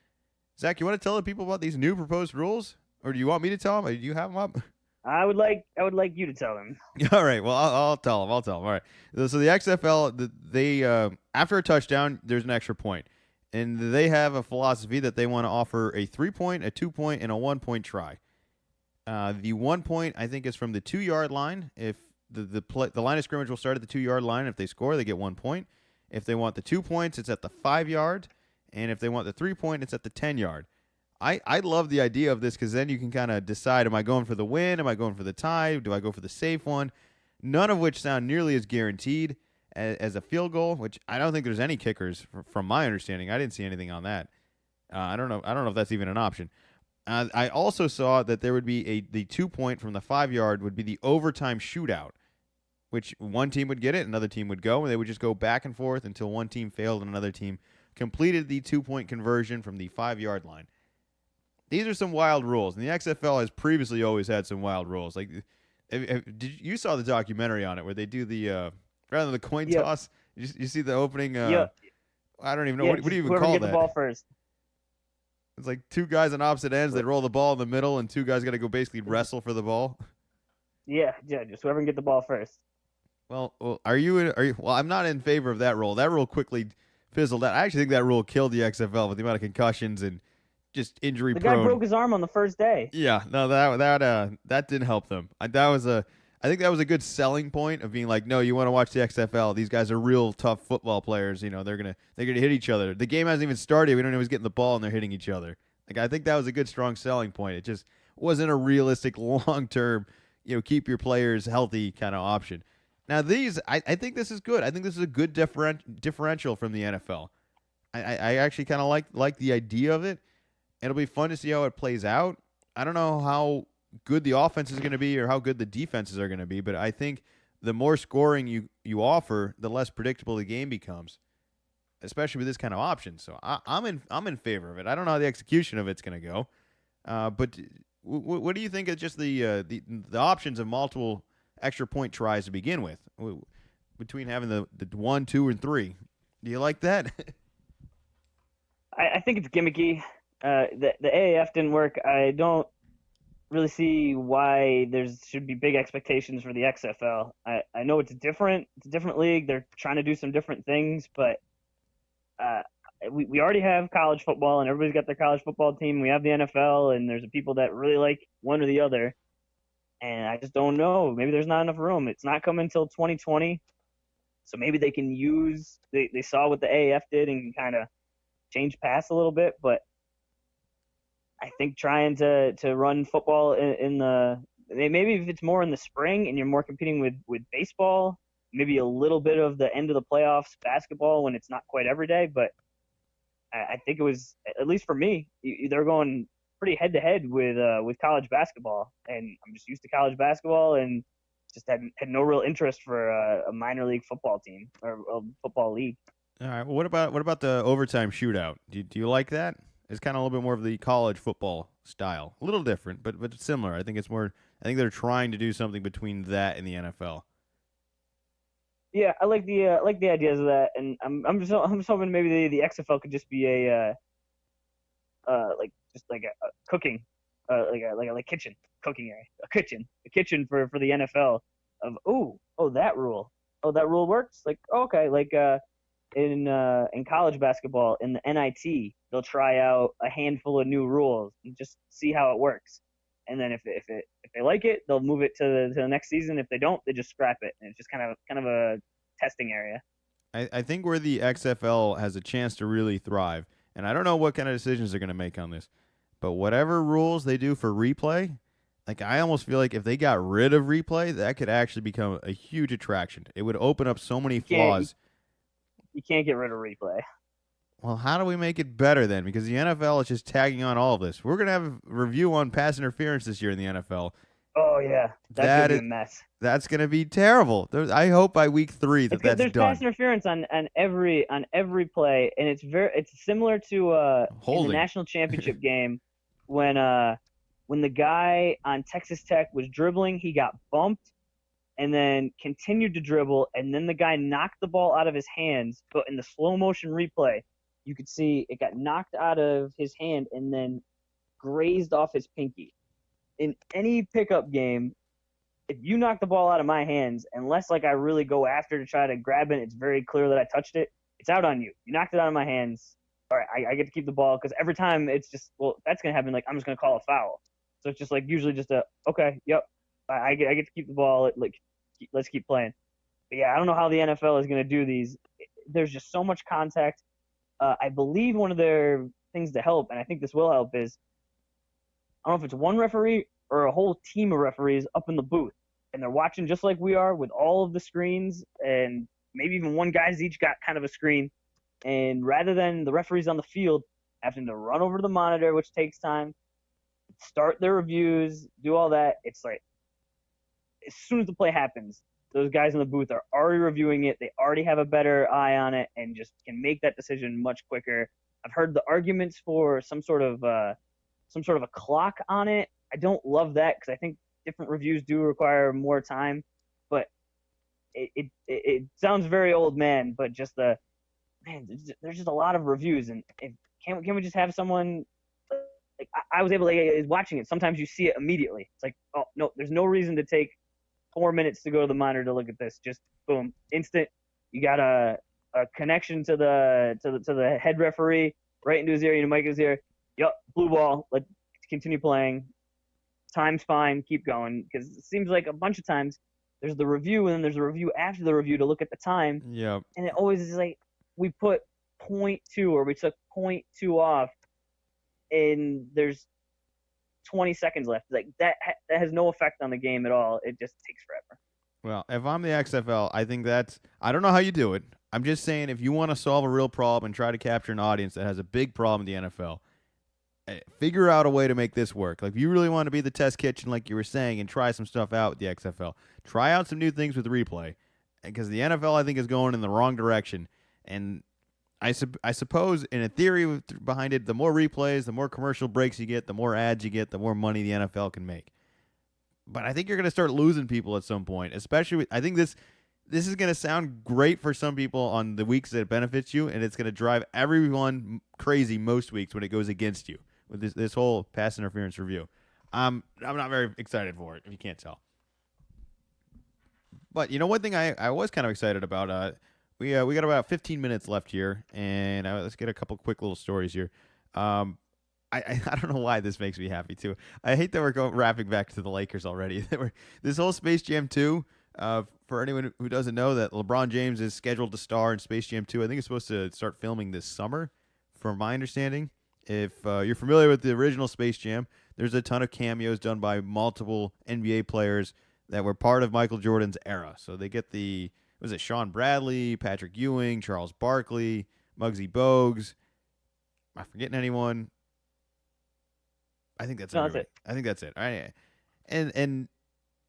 Zach, you want to tell the people about these new proposed rules, or do you want me to tell them? Do you have them up? I would like you to tell them. All right. Well, I'll tell them. All right. So the XFL, they after a touchdown, there's an extra point, and they have a philosophy that they want to offer a 3-point, a 2-point, and a 1-point try. The 1 point, I think, is from the 2-yard line. If the line of scrimmage will start at the 2-yard line, if they score, they get 1 point. If they want the 2 points, it's at the 5 yard, and if they want the 3 point, it's at the 10 yard. I love the idea of this because then you can kind of decide: am I going for the win? Am I going for the tie? Do I go for the safe one? None of which sound nearly as guaranteed as a field goal, which I don't think there's any kickers from my understanding. I didn't see anything on that. I don't know. I don't know if that's even an option. I also saw that there would be the 2 point from the 5 yard would be the overtime shootout, which one team would get it, another team would go, and they would just go back and forth until one team failed and another team completed the 2 point conversion from the 5 yard line. These are some wild rules, and the XFL has previously always had some wild rules. Like, you saw the documentary on it where they do the rather than the coin Yep. toss? You see the opening? Yep. I don't even know Yeah, what do you even whoever call get that. the ball first. It's like two guys on opposite ends. They roll the ball in the middle, and two guys got to go basically wrestle for the ball. Yeah, just whoever can get the ball first. Well, are you? Well, I'm not in favor of that rule. That rule quickly fizzled out. I actually think that rule killed the XFL with the amount of concussions and just injury The prone. guy broke his arm on the first day. Yeah, no, that didn't help them. I think that was a good selling point of being like, no, you want to watch the XFL. These guys are real tough football players. You know, they're gonna hit each other. The game hasn't even started. We don't know who's getting the ball, and they're hitting each other. Like, I think that was a good, strong selling point. It just wasn't a realistic, long term, keep your players healthy kind of option. Now, I think this is good. I think this is a good differential from the NFL. I actually kind of like the idea of it. It'll be fun to see how it plays out. I don't know how good the offense is going to be or how good the defenses are going to be, but I think the more scoring you offer, the less predictable the game becomes, especially with this kind of option. So I'm in favor of it. I don't know how the execution of it's going to go, but what do you think of just the options of multiple extra point tries to begin with, between having the 1, 2, and 3? Do you like that? I think it's gimmicky. The AAF didn't work. I don't really see why there should be big expectations for the XFL. I know it's different. It's a different league. They're trying to do some different things, but we already have college football, and everybody's got their college football team. We have the NFL, and there's people that really like one or the other. And I just don't know. Maybe there's not enough room. It's not coming until 2020, so maybe they can use. They saw what the AAF did and kind of change paths a little bit, but I think trying to run football in the maybe if it's more in the spring and you're more competing with baseball, maybe a little bit of the end of the playoffs basketball when it's not quite every day. But I think it was, at least for me, they're going pretty head to head with college basketball, and I'm just used to college basketball and just had no real interest for a minor league football team or a football league. All right. Well, what about the overtime shootout? Do you like that? It's kind of a little bit more of the college football style, a little different, but similar. I think it's more. I think they're trying to do something between that and the NFL. Yeah, I like the ideas of that, and I'm just hoping maybe the XFL could just be a cooking, like kitchen cooking area, a kitchen for the NFL of that rule works, like okay, like in college basketball in the NIT they'll try out a handful of new rules and just see how it works, and then if they like it, they'll move it to the next season. If they don't, they just scrap it, and it's just kind of a testing area. I think where the XFL has a chance to really thrive, and I don't know what kind of decisions they're going to make on this, but whatever rules they do for replay, like I almost feel like if they got rid of replay, that could actually become a huge attraction. It would open up so many flaws. You can't get rid of replay. Well, how do we make it better then? Because the NFL is just tagging on all of this. We're going to have a review on pass interference this year in the NFL. Oh yeah, that's gonna be a mess. That's going to be terrible. I hope by week 3 that's there's done. Pass interference on every play, and it's similar to in the national championship game when the guy on Texas Tech was dribbling, he got bumped and then continued to dribble, and then the guy knocked the ball out of his hands. But in the slow motion replay, you could see it got knocked out of his hand and then grazed off his pinky. In any pickup game, if you knock the ball out of my hands, unless like I really go after to try to grab it, it's very clear that I touched it, it's out on you. You knocked it out of my hands. All right, I get to keep the ball, because every time it's just, well, that's going to happen. Like, I'm just going to call a foul. So it's just like usually just okay, yep, I get to keep the ball. Like, let's keep playing. But yeah, I don't know how the NFL is going to do these. there's just so much contact. I believe one of their things to help, and I think this will help, is I don't know if it's one referee or a whole team of referees up in the booth, and they're watching just like we are with all of the screens, and maybe even one guy's each got kind of a screen. And rather than the referees on the field having to run over to the monitor, which takes time, start their reviews, do all that, it's like as soon as the play happens, those guys in the booth are already reviewing it. They already have a better eye on it and just can make that decision much quicker. I've heard the arguments for some sort of a clock on it. I don't love that because I think different reviews do require more time, but it sounds very old man. But just there's just a lot of reviews, and can we just have someone like I was able to watching it. Sometimes you see it immediately. It's like, oh no, there's no reason to take 4 minutes to go to the monitor to look at this. Just boom, instant. You got a connection to the head referee right into his ear. You know, mic his ear. Yup, blue ball. Let's continue playing. Time's fine. Keep going. Because it seems like a bunch of times there's the review and then there's a review after the review to look at the time. Yep. And it always is like we put 0.2 or we took 0.2 off, and there's 20 seconds left. Like that has no effect on the game at all. It just takes forever. Well, if I'm the XFL, I think I don't know how you do it. I'm just saying if you want to solve a real problem and try to capture an audience that has a big problem in the NFL, figure out a way to make this work. Like if you really want to be the test kitchen like you were saying and try some stuff out with the XFL, try out some new things with replay. Because the NFL, I think, is going in the wrong direction. And I suppose, in a theory behind it, the more replays, the more commercial breaks you get, the more ads you get, the more money the NFL can make. But I think you're going to start losing people at some point. Especially, I think this is going to sound great for some people on the weeks that it benefits you, and it's going to drive everyone crazy most weeks when it goes against you with this whole pass interference review. I'm not very excited for it, if you can't tell. But you know, one thing I was kind of excited about. We got about 15 minutes left here, and let's get a couple quick little stories here. I don't know why this makes me happy too. I hate that we're wrapping back to the Lakers already. This whole Space Jam 2. For anyone who doesn't know, that LeBron James is scheduled to star in Space Jam 2. I think it's supposed to start filming this summer, from my understanding. If you're familiar with the original Space Jam, there's a ton of cameos done by multiple NBA players that were part of Michael Jordan's era. So they get was it Sean Bradley, Patrick Ewing, Charles Barkley, Muggsy Bogues? Am I forgetting anyone? I think that's everybody. I think that's it. All right. And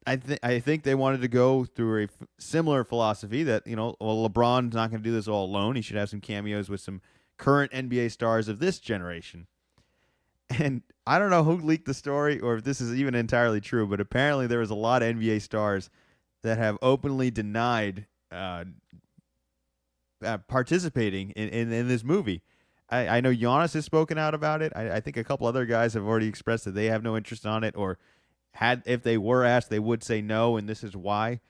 I think they wanted to go through a similar philosophy that, LeBron's not going to do this all alone. He should have some cameos with some current NBA stars of this generation. And I don't know who leaked the story or if this is even entirely true, but apparently there was a lot of NBA stars that have openly denied participating in this movie. I know Giannis has spoken out about it. I think a couple other guys have already expressed that they have no interest on it, or if they were asked, they would say no, and this is why.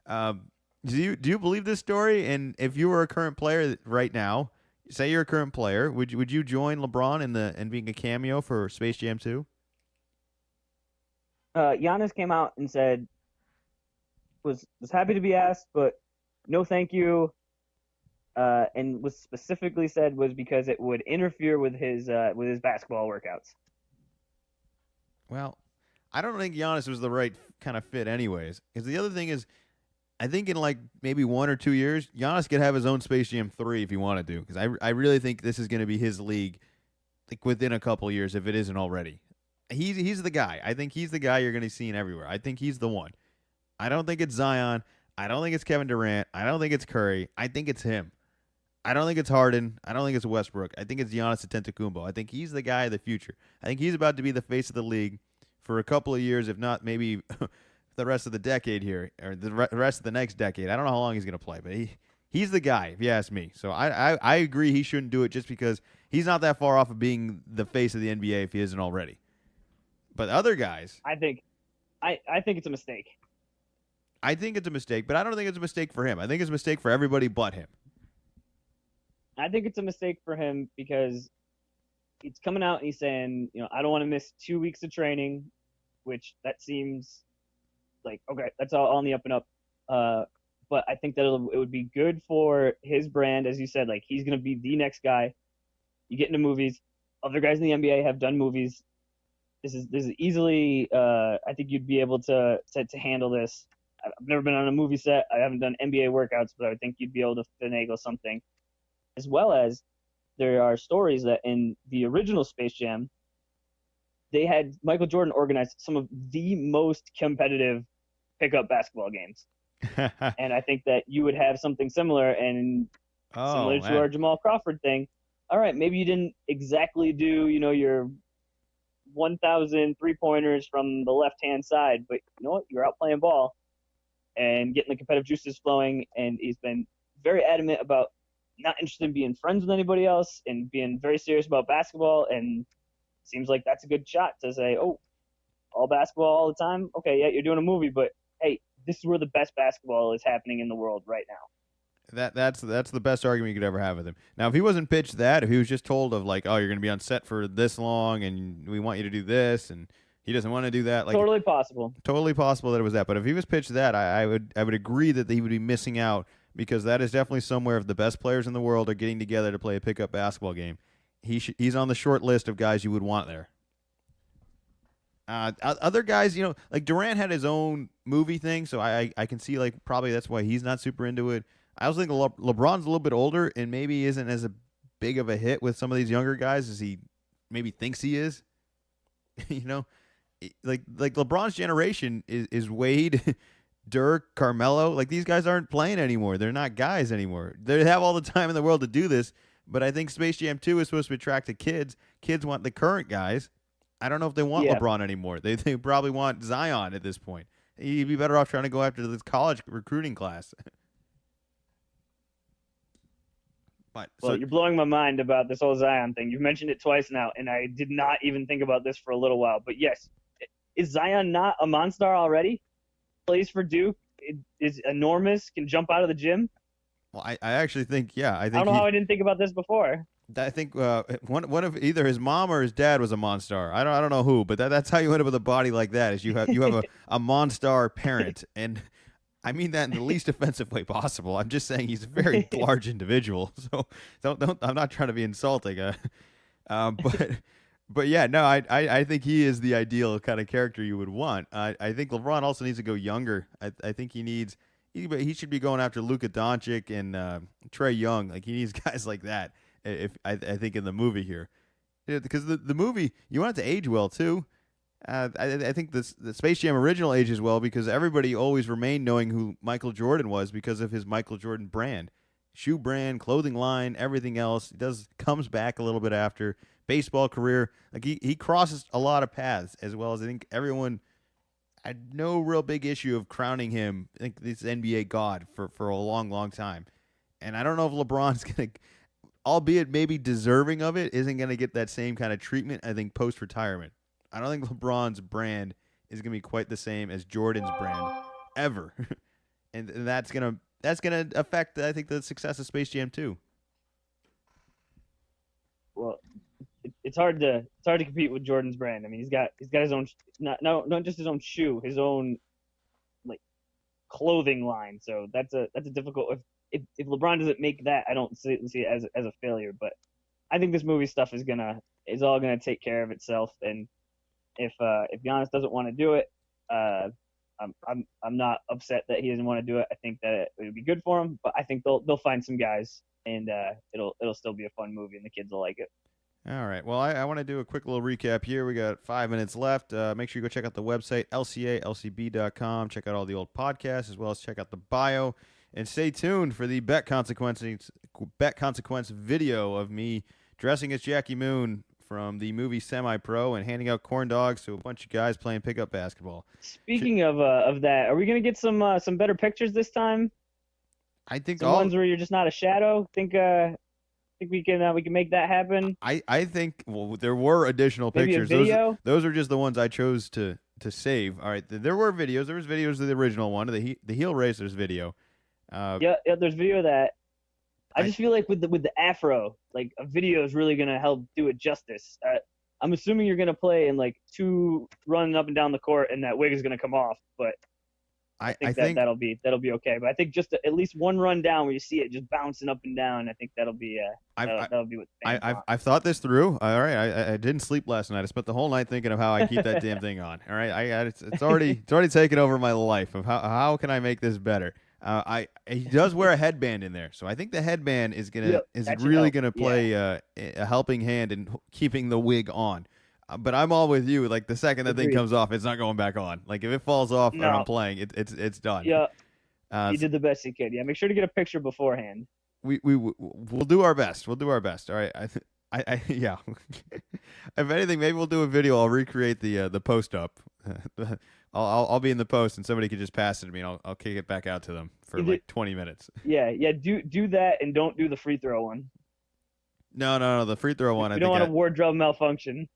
Do you believe this story? And if you were a current player right now, say you're a current player, would you join LeBron in being a cameo for Space Jam 2? Giannis came out and said was happy to be asked, but no thank you. And was specifically said was because it would interfere with his basketball workouts. Well, I don't think Giannis was the right kind of fit anyways. Because the other thing is, I think in like maybe 1 or 2 years, Giannis could have his own Space Jam 3 if he wanted to. Because I really think this is going to be his league, like within a couple of years, if it isn't already. He's the guy. I think he's the guy you're going to see everywhere. I think he's the one. I don't think it's Zion. I don't think it's Kevin Durant. I don't think it's Curry. I think it's him. I don't think it's Harden. I don't think it's Westbrook. I think it's Giannis Antetokounmpo. I think he's the guy of the future. I think he's about to be the face of the league for a couple of years, if not maybe the rest of the decade here, or the rest of the next decade. I don't know how long he's going to play, but he's the guy, if you ask me. So I agree he shouldn't do it just because he's not that far off of being the face of the NBA if he isn't already. But other guys, I think it's a mistake. I think it's a mistake, but I don't think it's a mistake for him. I think it's a mistake for everybody but him. I think it's a mistake for him because he's coming out and he's saying, I don't want to miss 2 weeks of training, which that seems like, okay, that's all on the up and up. but I think that it would be good for his brand, as you said. Like he's gonna be the next guy. You get into movies. Other guys in the NBA have done movies. This is easily. I think you'd be able to handle this. I've never been on a movie set. I haven't done NBA workouts, but I think you'd be able to finagle something. As well as there are stories that in the original Space Jam, they had Michael Jordan organize some of the most competitive pickup basketball games. And I think that you would have something similar and similar to our Jamal Crawford thing. All right, maybe you didn't exactly do, your 1,000 3-pointers from the left-hand side, but you know what? You're out playing ball and getting the competitive juices flowing, and he's been very adamant about not interested in being friends with anybody else and being very serious about basketball, and seems like that's a good shot to say, oh, all basketball all the time? Okay, yeah, you're doing a movie, but hey, this is where the best basketball is happening in the world right now. That's the best argument you could ever have with him. Now, if he wasn't pitched that, if he was just told of like, oh, you're going to be on set for this long, and we want you to do this, and he doesn't want to do that, like totally possible that it was that. But if he was pitched that, I would agree that he would be missing out, because that is definitely somewhere if the best players in the world are getting together to play a pickup basketball game. He's on the short list of guys you would want there. Other guys, like Durant had his own movie thing, so I can see like probably that's why he's not super into it. I also think LeBron's a little bit older and maybe isn't as a big of a hit with some of these younger guys as he maybe thinks he is. Like LeBron's generation is Wade, Dirk, Carmelo. Like these guys aren't playing anymore. They're not guys anymore. They have all the time in the world to do this. But I think Space Jam 2 is supposed to attract the kids. Kids want the current guys. I don't know if they want LeBron anymore. They probably want Zion at this point. He'd be better off trying to go after this college recruiting class. Well, you're blowing my mind about this whole Zion thing. You've mentioned it twice now, and I did not even think about this for a little while. But yes, is Zion not a monster already? Plays for Duke, is enormous, can jump out of the gym. Well, I actually think, I don't know how I didn't think about this before. I think one of either his mom or his dad was a Monstar. I don't know who, but that's how you end up with a body like that. Is you have a Monstar parent, and I mean that in the least offensive way possible. I'm just saying he's a very large individual. So don't. I'm not trying to be insulting. But yeah, no, I think he is the ideal kind of character you would want. I think LeBron also needs to go younger. I think he should be going after Luka Doncic and Trae Young. Like he needs guys like that. I think in the movie here, because the movie you want it to age well too. I think the Space Jam original ages well because everybody always remained knowing who Michael Jordan was because of his Michael Jordan brand, shoe brand, clothing line, everything else. He comes back a little bit after baseball career. Like he crosses a lot of paths as well as I think everyone. I had no real big issue of crowning him. I think this NBA god for a long, long time, and I don't know if LeBron's gonna. Albeit maybe deserving of it, isn't going to get that same kind of treatment, I think, post-retirement. I don't think LeBron's brand is going to be quite the same as Jordan's brand, ever. and that's going to affect, I think, the success of Space Jam 2. Well, it's hard to compete with Jordan's brand. I mean, he's got his own, not just his own shoe, his own, like, clothing line. So that's a difficult... If LeBron doesn't make that, I don't see it as a failure. But I think this movie stuff is all gonna take care of itself. And if Giannis doesn't want to do it, I'm not upset that he doesn't want to do it. I think that it would be good for him. But I think they'll find some guys, and it'll still be a fun movie, and the kids will like it. All right. Well, I want to do a quick little recap here. We got 5 minutes left. Make sure you go check out the website lcalcb.com. Check out all the old podcasts as well as check out the bio. And stay tuned for the Bet Consequence video of me dressing as Jackie Moon from the movie Semi-Pro and handing out corn dogs to a bunch of guys playing pickup basketball. Speaking of that, are we gonna get some better pictures this time? I think some ones where you're just not a shadow. Think we can make that happen. I think there were additional Maybe pictures. A video? Those are just the ones I chose to save. All right, there were videos. There was videos of the original one, the heel racers video. Yeah, there's video of that. I just feel like with the afro, like a video is really gonna help do it justice. I'm assuming you're gonna play in like 2 running up and down the court, and that wig is gonna come off. But I I think think that'll be okay. But I think just at least one run down where you see it just bouncing up and down. I think that'll be I've I, that'll be what the fans want. I've thought this through. All right, I didn't sleep last night. I spent the whole night thinking of how I keep that damn thing on. All right, it's already taken over my life of how can I make this better. He does wear a headband in there, so I think the headband Yep, is that should really help. gonna Yeah, play a helping hand in keeping the wig on. But I'm all with you. Like the second that thing agreed. comes off, it's not going back on. Like if it falls off or I'm No, playing, it's done. yeah, Uh, he did the best he could. Yeah, make sure to get a picture beforehand. we'll do our best. We'll do our best. All right. Yeah. If anything, maybe we'll do a video. I'll recreate the post up. I'll be in the post and somebody could just pass it to me and I'll kick it back out to them for like 20 minutes. Yeah, do that and don't do the free throw one. No. The free throw one. We don't want a wardrobe malfunction.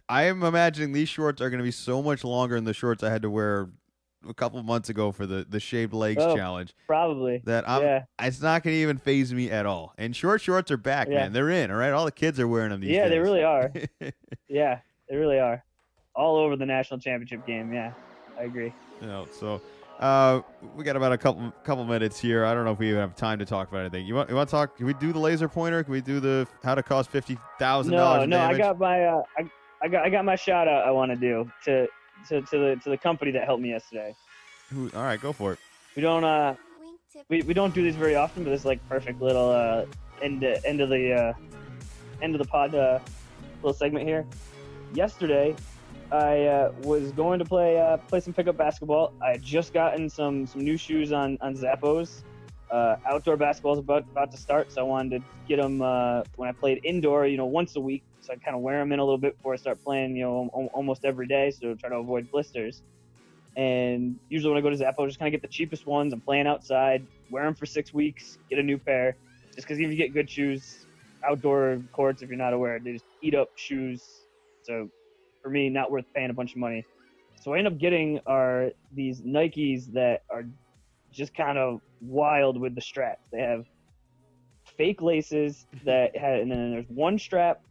I am imagining these shorts are going to be so much longer than the shorts I had to wear a couple months ago for the shaved legs challenge. Probably. That it's not going to even phase me at all. And shorts are back, man. They're in. All right, all the kids are wearing them these days. Yeah, they really are. Yeah, they really are. All over the national championship game. Yeah, I agree. So we got about a couple minutes here. I don't know if we even have time to talk about anything. You want to talk? Can we do the laser pointer? Can we do the how to cost $50,000? No. I got my I got my shout out. I want to do to the company that helped me yesterday. All right, go for it. We don't we don't do these very often, but this is like perfect little end of the pod little segment here. Yesterday, I was going to play some pickup basketball. I had just gotten some new shoes on Zappos. Outdoor basketball is about to start, so I wanted to get them when I played indoor, once a week. So I kind of wear them in a little bit before I start playing, almost every day, so try to avoid blisters. And usually when I go to Zappos, just kind of get the cheapest ones. I'm playing outside, wear them for 6 weeks, get a new pair. Just because if you get good shoes, outdoor courts, if you're not aware, they just eat up shoes. So for me, not worth paying a bunch of money. So I end up getting these Nikes that are just kind of wild with the straps. They have fake laces and then there's one strap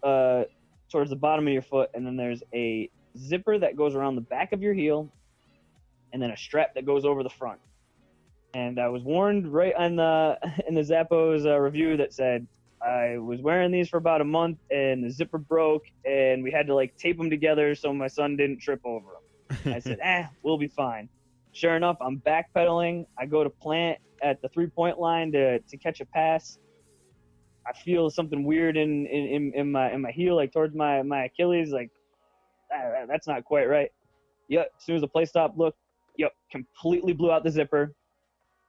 towards the bottom of your foot, and then there's a zipper that goes around the back of your heel, and then a strap that goes over the front. And I was warned right on in the Zappos review that said I was wearing these for about a month, and the zipper broke, and we had to tape them together so my son didn't trip over them. I said, we'll be fine. Sure enough, I'm backpedaling. I go to plant at the 3-point line to catch a pass. I feel something weird in my heel, towards my Achilles. That's not quite right. Yep. As soon as the play stop, completely blew out the zipper.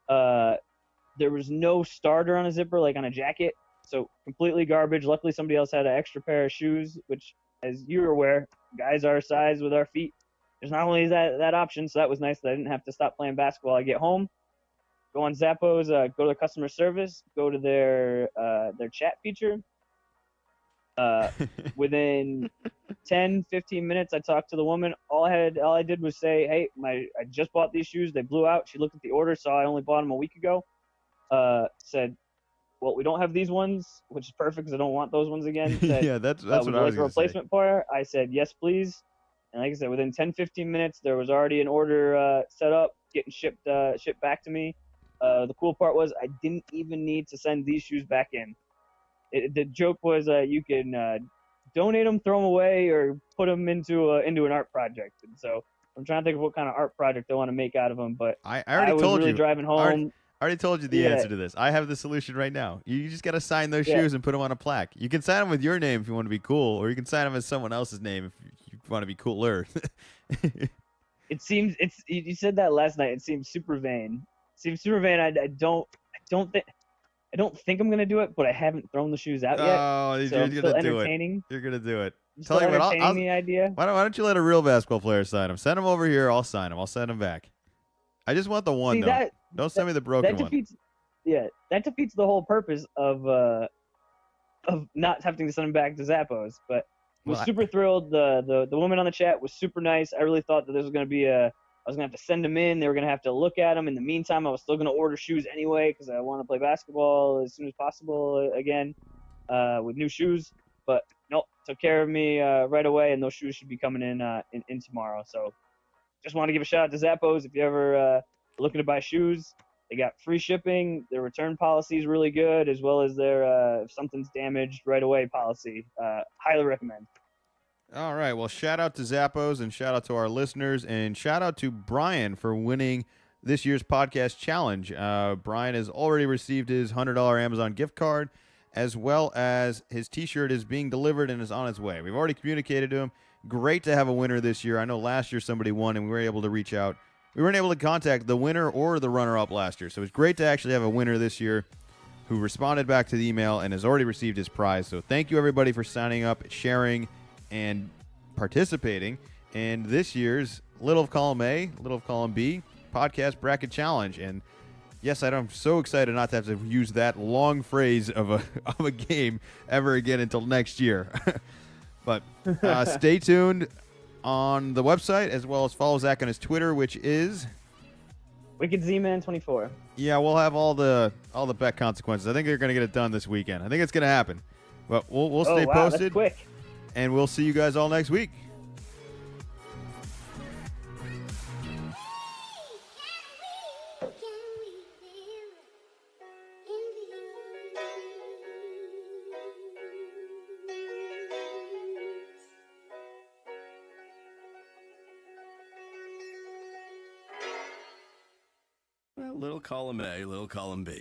There was no starter on a zipper like on a jacket, so completely garbage. Luckily, somebody else had an extra pair of shoes, which, as you're aware, guys our size with our feet, there's not only that option, so that was nice that I didn't have to stop playing basketball. I get home, go on Zappos, go to the customer service, go to their chat feature. Within 10, 15 minutes, I talked to the woman. All I did was say, hey, I just bought these shoes. They blew out. She looked at the order, saw I only bought them a week ago. Said, well, we don't have these ones, which is perfect because I don't want those ones again. Said, yeah, that's what I was going to say. A replacement for her? I said, yes, please. And like I said, within 10, 15 minutes, there was already an order set up, getting shipped back to me. The cool part was I didn't even need to send these shoes back in. The joke was you can donate them, throw them away, or put them into an art project. And so I'm trying to think of what kind of art project I want to make out of them. But I already told you. Driving home. I already told you the answer to this. I have the solution right now. You just got to sign those shoes and put them on a plaque. You can sign them with your name if you want to be cool, or you can sign them as someone else's name if you want to be cooler. It seems you said that last night. It seems super vain. I don't think I'm gonna do it, but I haven't thrown the shoes out yet. Oh, so you're gonna do it. You're gonna do it. Tell you what, I'll the idea. Why don't you let a real basketball player sign them? Send them over here. I'll sign them. I'll send them back. I just want the one though. Don't send me the broken one. Yeah, that defeats the whole purpose of not having to send them back to Zappos. But I was super thrilled. The woman on the chat was super nice. I really thought that this was gonna be I was going to have to send them in. They were going to have to look at them. In the meantime, I was still going to order shoes anyway because I want to play basketball as soon as possible again with new shoes. But nope, took care of me right away, and those shoes should be coming in tomorrow. So just want to give a shout out to Zappos. If you ever looking to buy shoes, they got free shipping. Their return policy is really good, as well as their if something's damaged right away policy. Highly recommend. All right. Well, shout out to Zappos and shout out to our listeners and shout out to Brian for winning this year's podcast challenge. Brian has already received his $100 Amazon gift card, as well as his T-shirt is being delivered and is on its way. We've already communicated to him. Great to have a winner this year. I know last year somebody won and we were able to reach out. We weren't able to contact the winner or the runner-up last year, so it's great to actually have a winner this year who responded back to the email and has already received his prize. So thank you, everybody, for signing up, sharing, and participating in this year's Little of Column A, Little of Column B podcast bracket challenge. And yes, I'm so excited not to have to use that long phrase of a game ever again until next year. But stay tuned on the website, as well as follow Zach on his Twitter, which is Wicked Z-Man 24. Yeah, we'll have all the bet consequences. I think they're going to get it done this weekend. I think it's going to happen. But we'll stay posted. That's quick. And we'll see you guys all next week. Well, little column A, little column B.